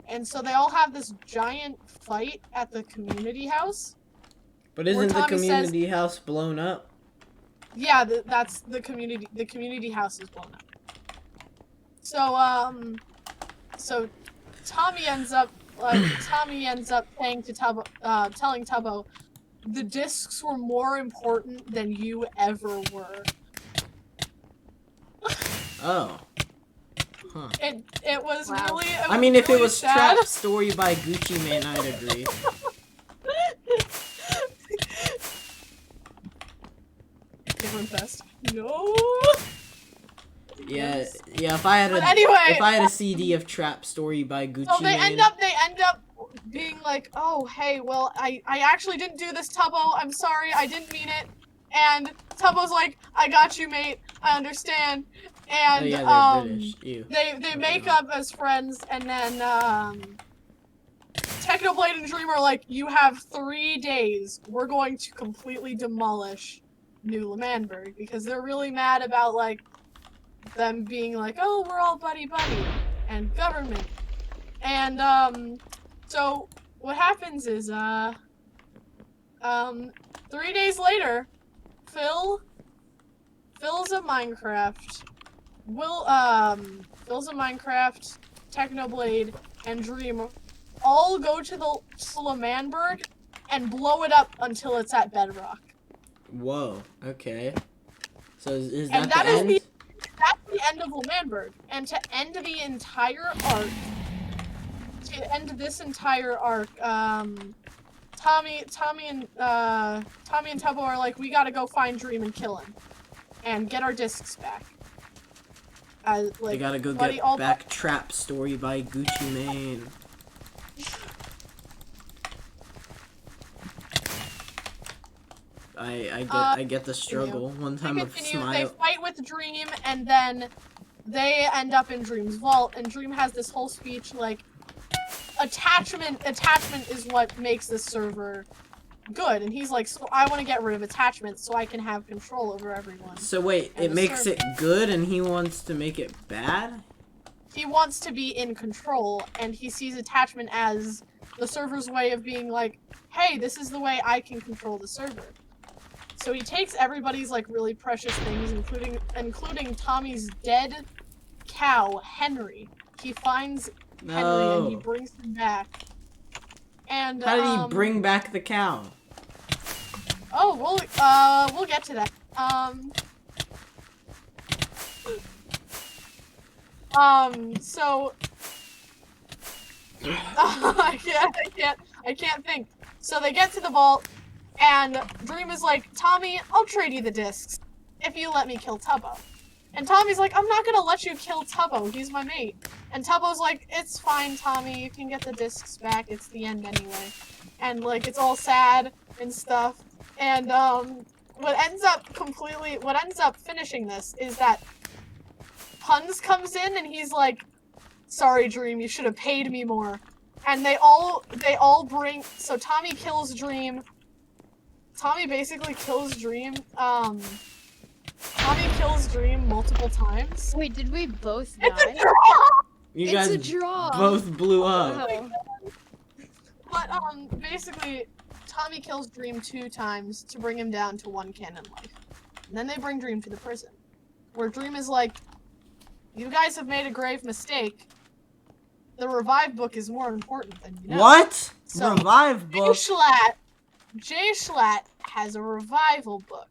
And so they all have this giant fight at the community house. But isn't the Tommy community house blown up? Yeah, that's the community. The community house is blown up. So so Tommy ends up saying to Tubbo, telling Tubbo, the discs were more important than you ever were. Oh. Huh. It was really. I mean, if really it was sad. Trap Story by Gucci Mane, I'd agree. Everyone fast. No. Yeah, yeah. If I had But anyway, a CD of Trap Story by Gucci so they Mane. end up being like, oh, hey, well, I actually didn't do this, Tubbo. I'm sorry, I didn't mean it. And Tubbo's like, I got you, mate. I understand. And Oh yeah, they're British. Ew. they make up as friends, and then Technoblade and Dream are like, you have 3 days. We're going to completely demolish New L'Manberg because they're really mad about like them being like, oh, we're all buddy and government. And so what happens is 3 days later, Phil's a Minecraft. Phil's a Minecraft, Technoblade, and Dream all go to the L'Manberg and blow it up until it's at bedrock. Whoa. Okay. So is And that the end? That's the end of L'Manberg. And to end the entire arc, Tommy and Tubbo are like, we gotta go find Dream and kill him, and get our discs back. They gotta go get back Trap Story by Gucci Mane. I get the struggle. One time of smile. They fight with Dream, and then they end up in Dream's vault, and Dream has this whole speech like, attachment is what makes this server good, and he's like, so I want to get rid of attachment so I can have control over everyone. So wait, it makes it good, and he wants to make it bad? He wants to be in control, and he sees attachment as the server's way of being like, hey, this is the way I can control the server. So he takes everybody's like really precious things, including Tommy's dead cow, Henry. He finds Henry and he brings him back. And how did he bring back the cow? Oh, we'll get to that. So I can't think. So they get to the vault, and Dream is like, Tommy, I'll trade you the discs if you let me kill Tubbo. And Tommy's like, I'm not gonna let you kill Tubbo, he's my mate. And Tubbo's like, it's fine, Tommy, you can get the discs back, it's the end anyway. And like, it's all sad and stuff. And what ends up finishing this is that Puns comes in and he's like, sorry, Dream, you should have paid me more. And they all bring, so Tommy kills Dream. Tommy basically kills Dream. Tommy kills Dream multiple times. Wait, did we both die? It's a draw! You guys both blew up. Oh. But basically, Tommy kills Dream 2 times to bring him down to 1 canon life. And then they bring Dream to the prison, where Dream is like, you guys have made a grave mistake. The revive book is more important than you know. What? So, Revive book? Jay Schlatt has a revival book.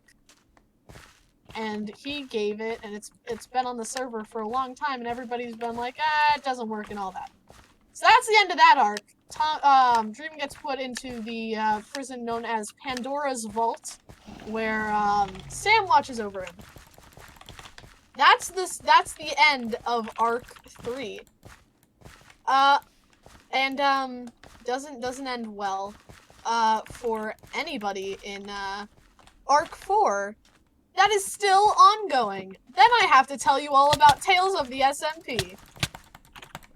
And he gave it, and it's been on the server for a long time, and everybody's been like, it doesn't work and all that. So that's the end of that arc. Dream gets put into the prison known as Pandora's Vault, where Sam watches over him. That's the end of arc 3. And doesn't end well for anybody in arc 4. That is still ongoing. Then I have to tell you all about Tales of the SMP.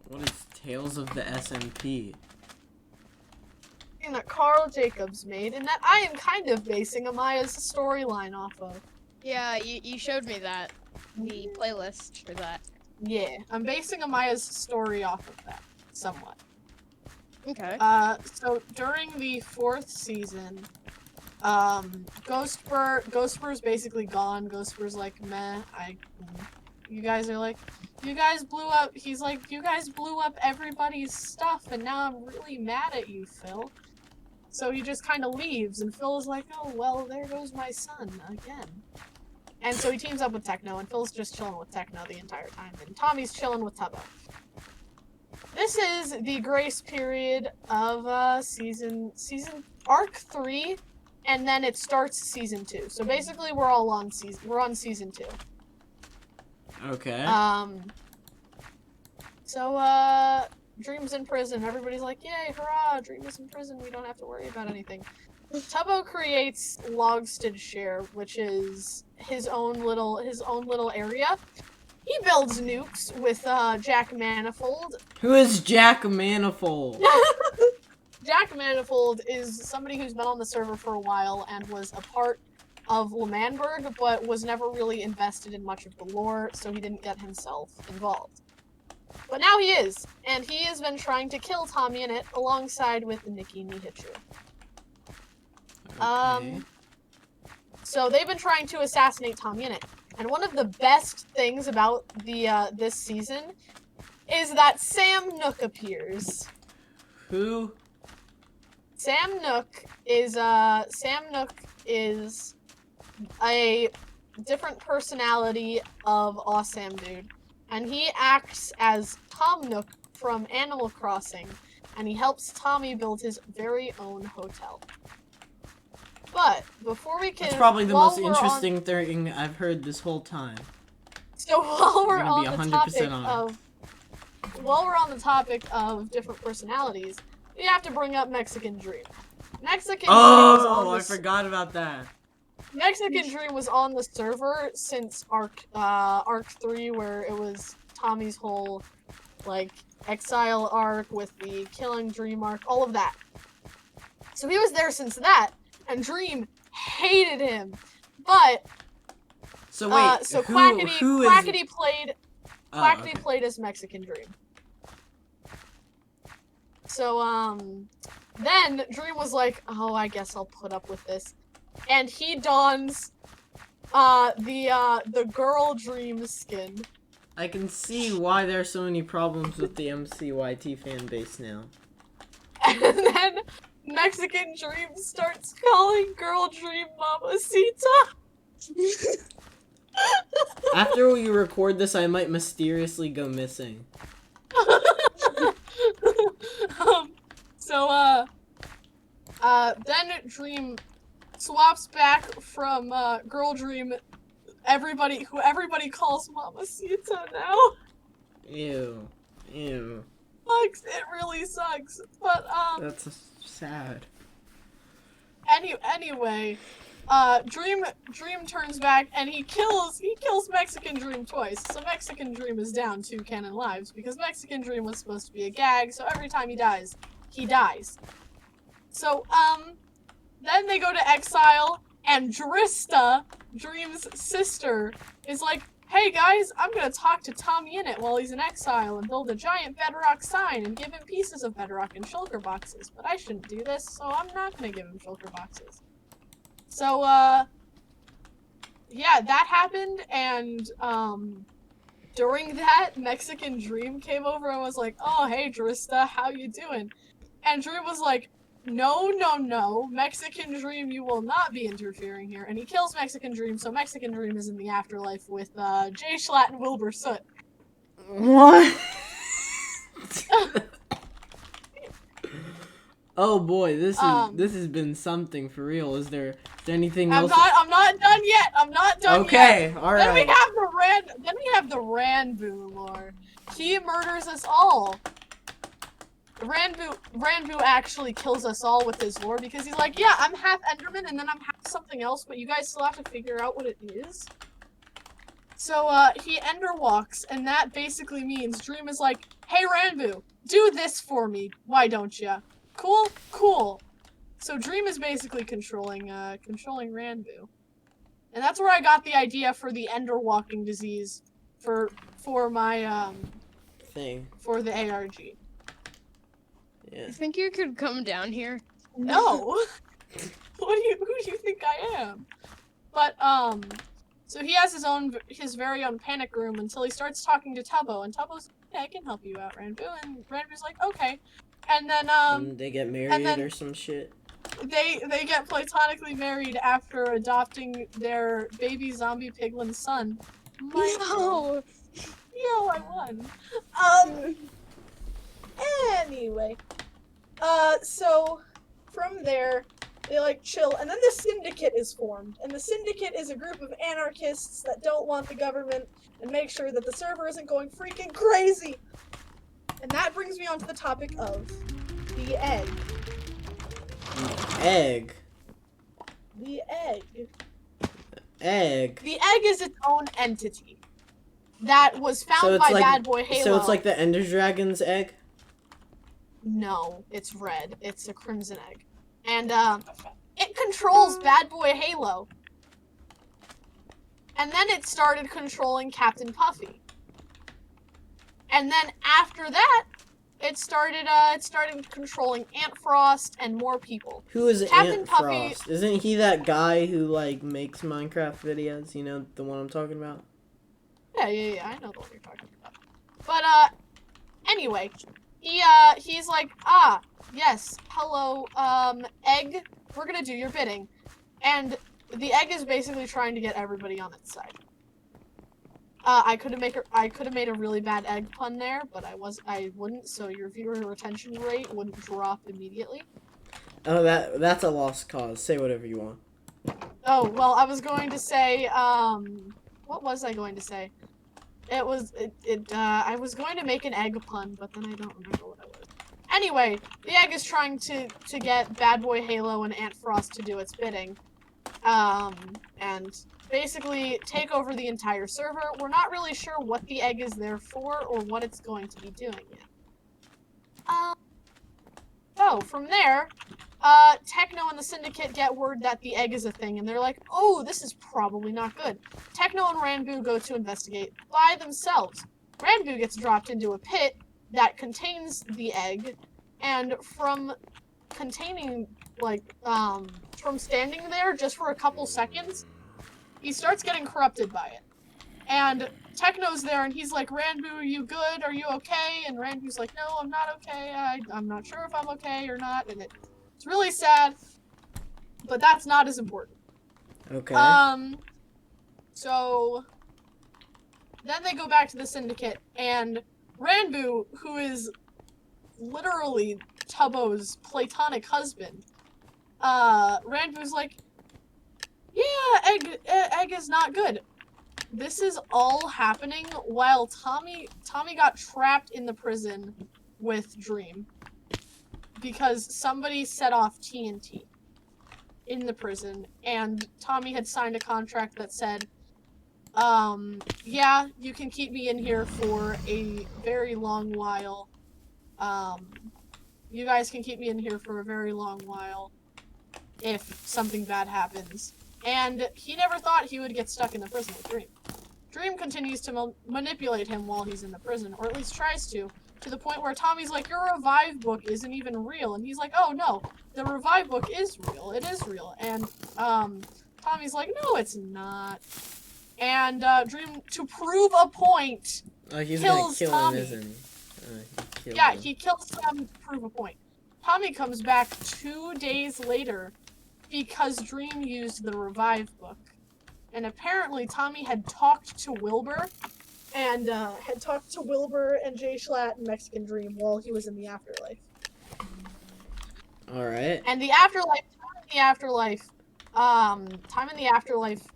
What is Tales of the SMP? And that Carl Jacobs made, and that I am kind of basing Amaya's storyline off of. Yeah, you showed me that. The playlist for that. Yeah, I'm basing Amaya's story off of that, somewhat. Okay. So during the 4th season, Ghostbur's basically gone. Ghostbur's like, meh, you guys are like, you guys blew up, he's like, you guys blew up everybody's stuff, and now I'm really mad at you, Phil. So he just kind of leaves, and Phil is like, oh, well, there goes my son, again. And so he teams up with Techno, and Phil's just chilling with Techno the entire time, and Tommy's chilling with Tubbo. This is the grace period of season arc 3, and then it starts season 2. So basically, we're on season 2. Okay. So, Dream's in prison. Everybody's like, yay, hurrah, Dream is in prison. We don't have to worry about anything. Tubbo creates Logsted Share, which is his own little area. He builds nukes with Jack Manifold. Who is Jack Manifold? Jack Manifold is somebody who's been on the server for a while and was a part of L'Manberg, but was never really invested in much of the lore, so he didn't get himself involved. But now he is, and he has been trying to kill Tommy in it alongside with Nikki Nihichu. Okay. So they've been trying to assassinate Tommy in it. And one of the best things about the this season is that Sam Nook appears. Who? Sam Nook is a different personality of Awesome Dude. And he acts as Tom Nook from Animal Crossing, and he helps Tommy build his very own hotel. But before we can, That's probably the most interesting thing I've heard this whole time. So while we're on the topic of different personalities, we have to bring up Mexican Dream. I forgot about that. Mexican Dream was on the server since Arc 3, where it was Tommy's whole like exile arc with the Killing Dream arc, all of that. So he was there since that, and Dream hated him. But so wait, so who Quackity is... played as Mexican Dream. So then Dream was like, oh, I guess I'll put up with this. And he dons the girl Dream skin. I can see why there are so many problems with the MCYT fan base now. And then Mexican Dream starts calling girl Dream Mamacita. After we record this, I might mysteriously go missing. Then Dream swaps back from girl Dream, who everybody calls Mamacita now. Ew. Sucks. It really sucks. But that's sad. Anyway, Dream turns back and he kills Mexican Dream twice. So Mexican Dream is down 2 canon lives because Mexican Dream was supposed to be a gag. So every time he dies, he dies. So then they go to exile, and Drista, Dream's sister, is like, hey guys, I'm gonna talk to Tommy Innit while he's in exile and build a giant bedrock sign and give him pieces of bedrock and shulker boxes. But I shouldn't do this, so I'm not gonna give him shulker boxes. So, yeah, that happened, and, during that, Mexican Dream came over and was like, oh, hey, Drista, how you doing? And Dream was like, no, Mexican Dream, you will not be interfering here. And he kills Mexican Dream, so Mexican Dream is in the afterlife with, Jay Schlatt and Wilbur Soot. What? Oh boy, this has been something for real. Is there anything else? I'm not done yet. I'm not done yet. Okay, all right. Then we have the Ranbu lore. He murders us all. Ranbu actually kills us all with his lore because he's like, yeah, I'm half Enderman and then I'm half something else, but you guys still have to figure out what it is. So, he Ender walks, and that basically means Dream is like, hey, Ranbu, do this for me. Why don't you? Cool? Cool. So Dream is basically controlling Ranbu. And that's where I got the idea for the Ender walking disease for my, thing. For the ARG. Yeah. I think you could come down here. No! Who do you think I am? But, so he has his very own panic room until he starts talking to Tubbo, and Tubbo's like, hey, I can help you out, Ranbu, and Ranbu's like, okay. And then, they get married or some shit. They get platonically married after adopting their baby zombie piglin son. No! Yo, I won. Anyway. So, from there, They like chill, and then the syndicate is formed. And the syndicate is a group of anarchists that don't want the government and make sure that the server isn't going freaking crazy. And that brings me on to the topic of the egg. Egg. The egg. Egg. The egg is its own entity that was found So it's by like- Bad Boy Halo. So it's like the Ender Dragon's egg? No, it's red. It's a crimson egg. And, it controls Bad Boy Halo. And then it started controlling Captain Puffy. And then after that, it started controlling Ant Frost and more people. Who is Captain Ant Puffy- Frost? Isn't he that guy who, like, makes Minecraft videos? You know, the one I'm talking about? Yeah, I know the one you're talking about. But, anyway, he's like, yes, hello, egg, we're gonna do your bidding. And the egg is basically trying to get everybody on its side. I could have made a really bad egg pun there, but I wouldn't, so your viewer retention rate wouldn't drop immediately. Oh, that's a lost cause. Say whatever you want. Oh, well, I was going to say, what was I going to say? I was going to make an egg pun, but then I don't remember what it was. Anyway, the egg is trying to get Bad Boy Halo and Ant Frost to do its bidding. And basically take over the entire server. We're not really sure what the egg is there for or what it's going to be doing yet. So, from there, Techno and the Syndicate get word that the egg is a thing, and they're like, oh, this is probably not good. Techno and Ranboo go to investigate by themselves. Ranboo gets dropped into a pit that contains the egg, and from containing, like, from standing there just for a couple seconds, he starts getting corrupted by it. And Techno's there, and he's like, Ranboo, are you good? Are you okay? And Ranboo's like, no, I'm not okay. I'm not sure if I'm okay or not. And it's really sad, but that's not as important. Okay. So then they go back to the Syndicate, and Ranboo, who is literally Tubbo's platonic husband, Ranboo's like, yeah, egg is not good. This is all happening while Tommy got trapped in the prison with Dream because somebody set off TNT in the prison, and Tommy had signed a contract that said, yeah, you can keep me in here for a very long while. You guys can keep me in here for a very long while if something bad happens. And he never thought he would get stuck in the prison with Dream. Dream continues to manipulate him while he's in the prison, or at least tries to the point where Tommy's like, your revive book isn't even real. And he's like, oh no, the revive book is real. It is real. And Tommy's like, no, it's not. And Dream, to prove a point, He's kills gonna kill Tommy. him, isn't he? Yeah, he kills him to prove a point. Tommy comes back 2 days later because Dream used the revive book. And apparently Tommy had talked to Wilbur and Jay Schlatt and Mexican Dream while he was in the afterlife. Alright. And the afterlife, time in the afterlife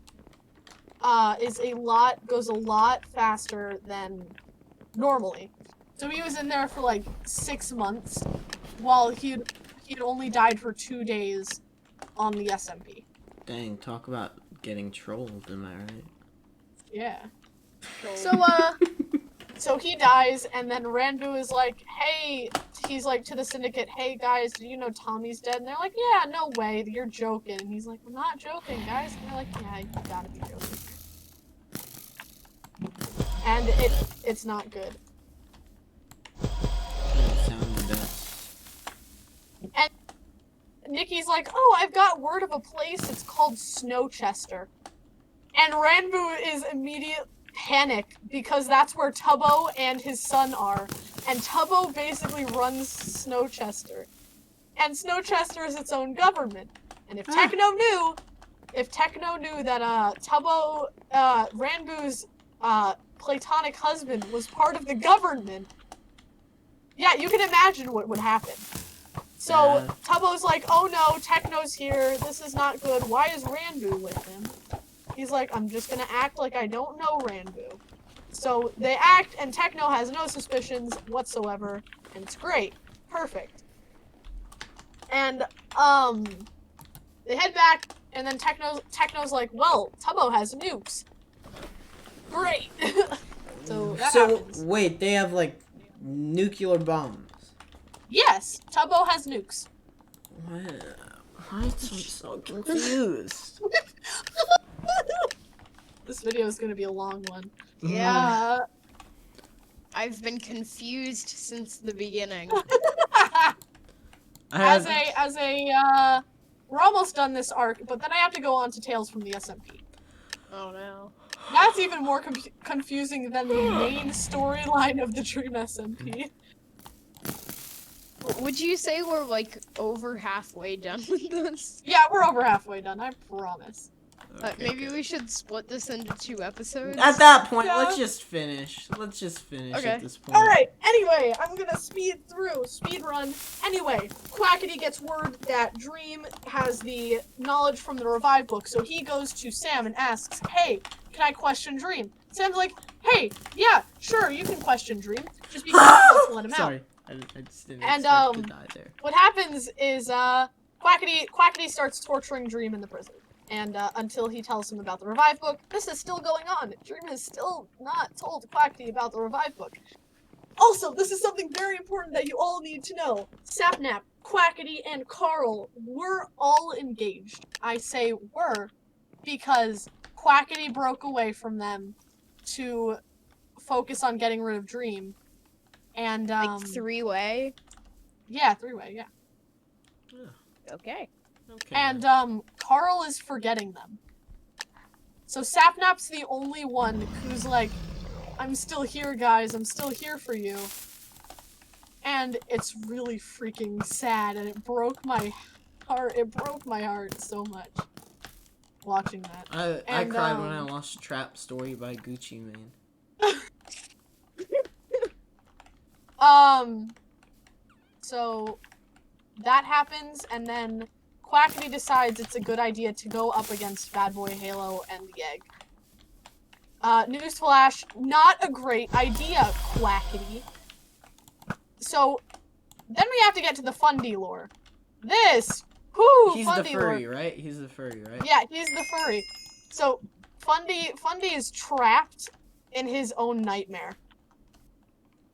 goes a lot faster than normally. So he was in there for like 6 months while he'd only died for 2 days on the SMP. Dang, talk about getting trolled, am I right? Yeah. So he dies, and then Ranboo is like, hey, he's like to the Syndicate, hey guys, do you know Tommy's dead? And they're like, yeah, no way, you're joking. And he's like, I'm not joking, guys. And they're like, yeah, you gotta be joking. And it's not good. That sounds the best. And Nikki's like, oh, I've got word of a place, it's called Snowchester. And Ranboo is immediate panic because that's where Tubbo and his son are. And Tubbo basically runs Snowchester. And Snowchester is its own government. And if Techno knew that Tubbo, Ranboo's platonic husband was part of the government, yeah, you can imagine what would happen. So Bad. Tubbo's like, oh no, Techno's here. This is not good. Why is Ranbu with him? He's like, I'm just gonna act like I don't know Ranbu. So they act, and Techno has no suspicions whatsoever, and it's great. Perfect. And, they head back, and then Techno's like, well, Tubbo has nukes. Great. So that happens. Wait, they have, like, nuclear bombs. Yes, Tubbo has nukes. What? I'm so confused. This video is gonna be a long one. Yeah. I've been confused since the beginning. We're almost done this arc, but then I have to go on to Tales from the SMP. Oh no. That's even more confusing than the main storyline of the Dream SMP. Would you say we're like over halfway done with this? Yeah, we're over halfway done, I promise. Maybe we should split this into 2 episodes. At that point, Yeah. let's just finish. Let's just finish Okay. at this point. Alright, anyway, I'm gonna speed run. Anyway, Quackity gets word that Dream has the knowledge from the Revive book, so he goes to Sam and asks, hey, can I question Dream? Sam's like, hey, yeah, sure, you can question Dream. Just be careful to let him out. Sorry, I just didn't And, expect to die there. What happens is, Quackity starts torturing Dream in the prison. And, until he tells him about the Revive book, this is still going on. Dream has still not told Quackity about the Revive book. Also, this is something very important that you all need to know. Sapnap, Quackity, and Carl were all engaged. I say were, because Quackity broke away from them to focus on getting rid of Dream. And, Like 3-way? Yeah, 3-way, yeah. Okay. Okay. And, Carl is forgetting them. So Sapnap's the only one who's like, I'm still here, guys, I'm still here for you. And it's really freaking sad, and it broke my heart so much. Watching that. I cried when I lost Trap Story by Gucci Mane. So that happens, and then Quackity decides it's a good idea to go up against Bad Boy Halo and the Egg. Newsflash, not a great idea, Quackity. So, then we have to get to the Fundy lore. He's He's the furry, right? He's the furry, right? Yeah, he's the furry. So, Fundy is trapped in his own nightmare.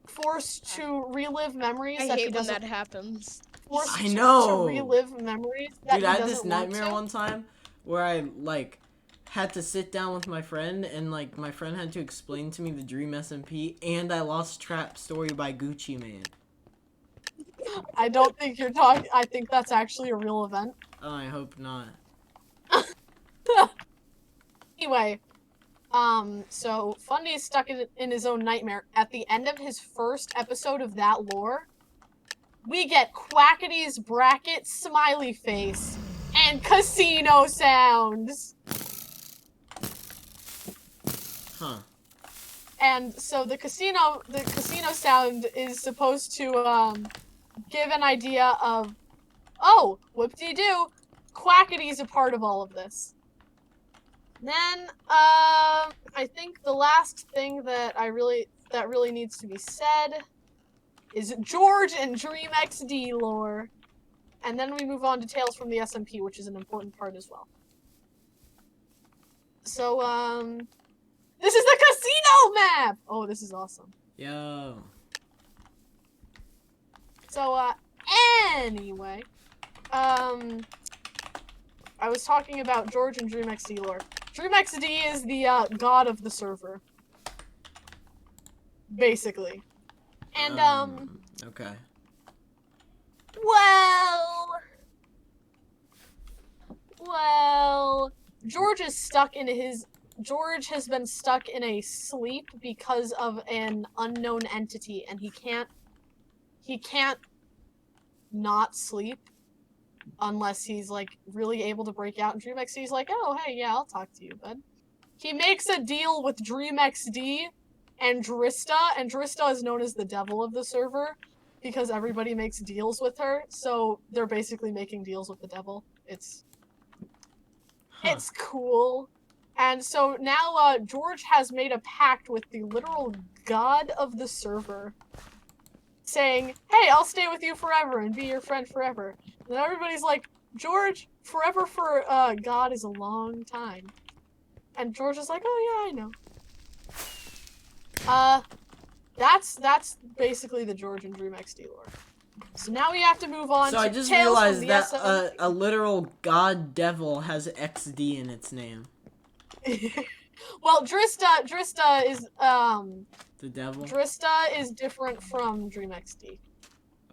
Forced to relive memories I that he hate when doesn't that happens. forced I know. to relive memories that Dude, he I had doesn't this want nightmare to. one time where I, like, had to sit down with my friend, and, like, my friend had to explain to me the Dream SMP, and I lost Trap Story by Gucci Mane. I don't think you're talking. I think that's actually a real event. Oh, I hope not. Anyway, so Fundy's stuck in his own nightmare. At the end of his first episode of that lore, we get Quackity's bracket smiley face and casino sounds. Huh. And so the casino sound is supposed to give an idea of, oh, whoop-de-doo, Quackity's a part of all of this. Then I think the last thing that really needs to be said is George and Dream XD lore. And then we move on to Tales from the SMP, which is an important part as well. So this is the casino map! Oh, this is awesome. Yo. So, anyway, I was talking about George and Dream XD lore. Dream XD is the, god of the server. Basically. And, Okay. Well, George has been stuck in a sleep because of an unknown entity, and he can't not sleep unless he's, like, really able to break out. And Dream XD's like, oh, hey, yeah, I'll talk to you, bud. He makes a deal with Dream XD and Drista is known as the devil of the server. because everybody makes deals with her, so they're basically making deals with the devil. It's cool. And so now George has made a pact with the literal god of the server, saying, hey, I'll stay with you forever and be your friend forever. And everybody's like, George, forever for God is a long time. And George is like, oh yeah, I know. That's basically the George and Dream XD lore. So now we have to move on So to I just Tales realized from the that SMP. a literal god devil has XD in its name. Well, Drista is The devil? Drista is different from Dream XD.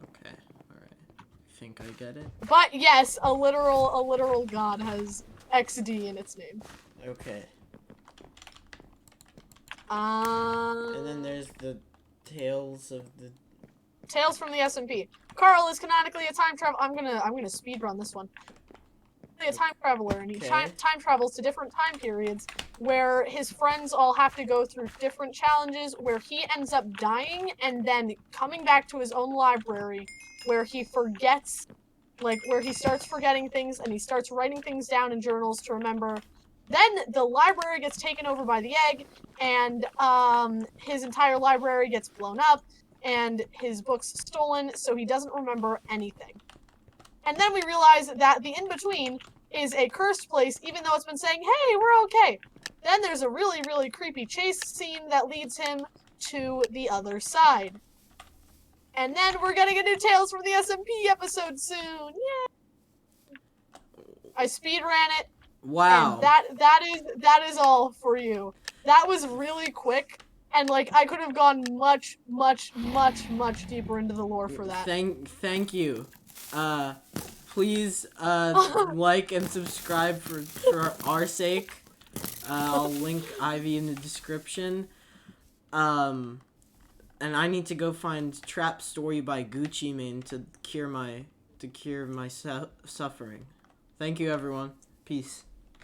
Okay, alright. I think I get it. But yes, a literal god has XD in its name. Okay. And then there's the Tales of the... Tales from the SMP. Carl is canonically a time travel. I'm gonna speed run this one. A time traveler, and he time travels to different time periods where his friends all have to go through different challenges, where he ends up dying and then coming back to his own library, where he forgets, like where he starts forgetting things and he starts writing things down in journals to remember. Then the library gets taken over by the egg, and his entire library gets blown up, and his books stolen, so he doesn't remember anything. And then we realize that the in-between is a cursed place, even though it's been saying, hey, we're okay. Then there's a really, really creepy chase scene that leads him to the other side. And then we're getting a new Tales from the SMP episode soon. Yay! I speed ran it. Wow. And that is all for you. That was really quick. And like I could have gone much deeper into the lore for that. Thank you. Please like and subscribe for our sake. I'll link Ivy in the description. And I need to go find Trap Story by Gucci Mane to cure my suffering. Thank you, everyone. Peace.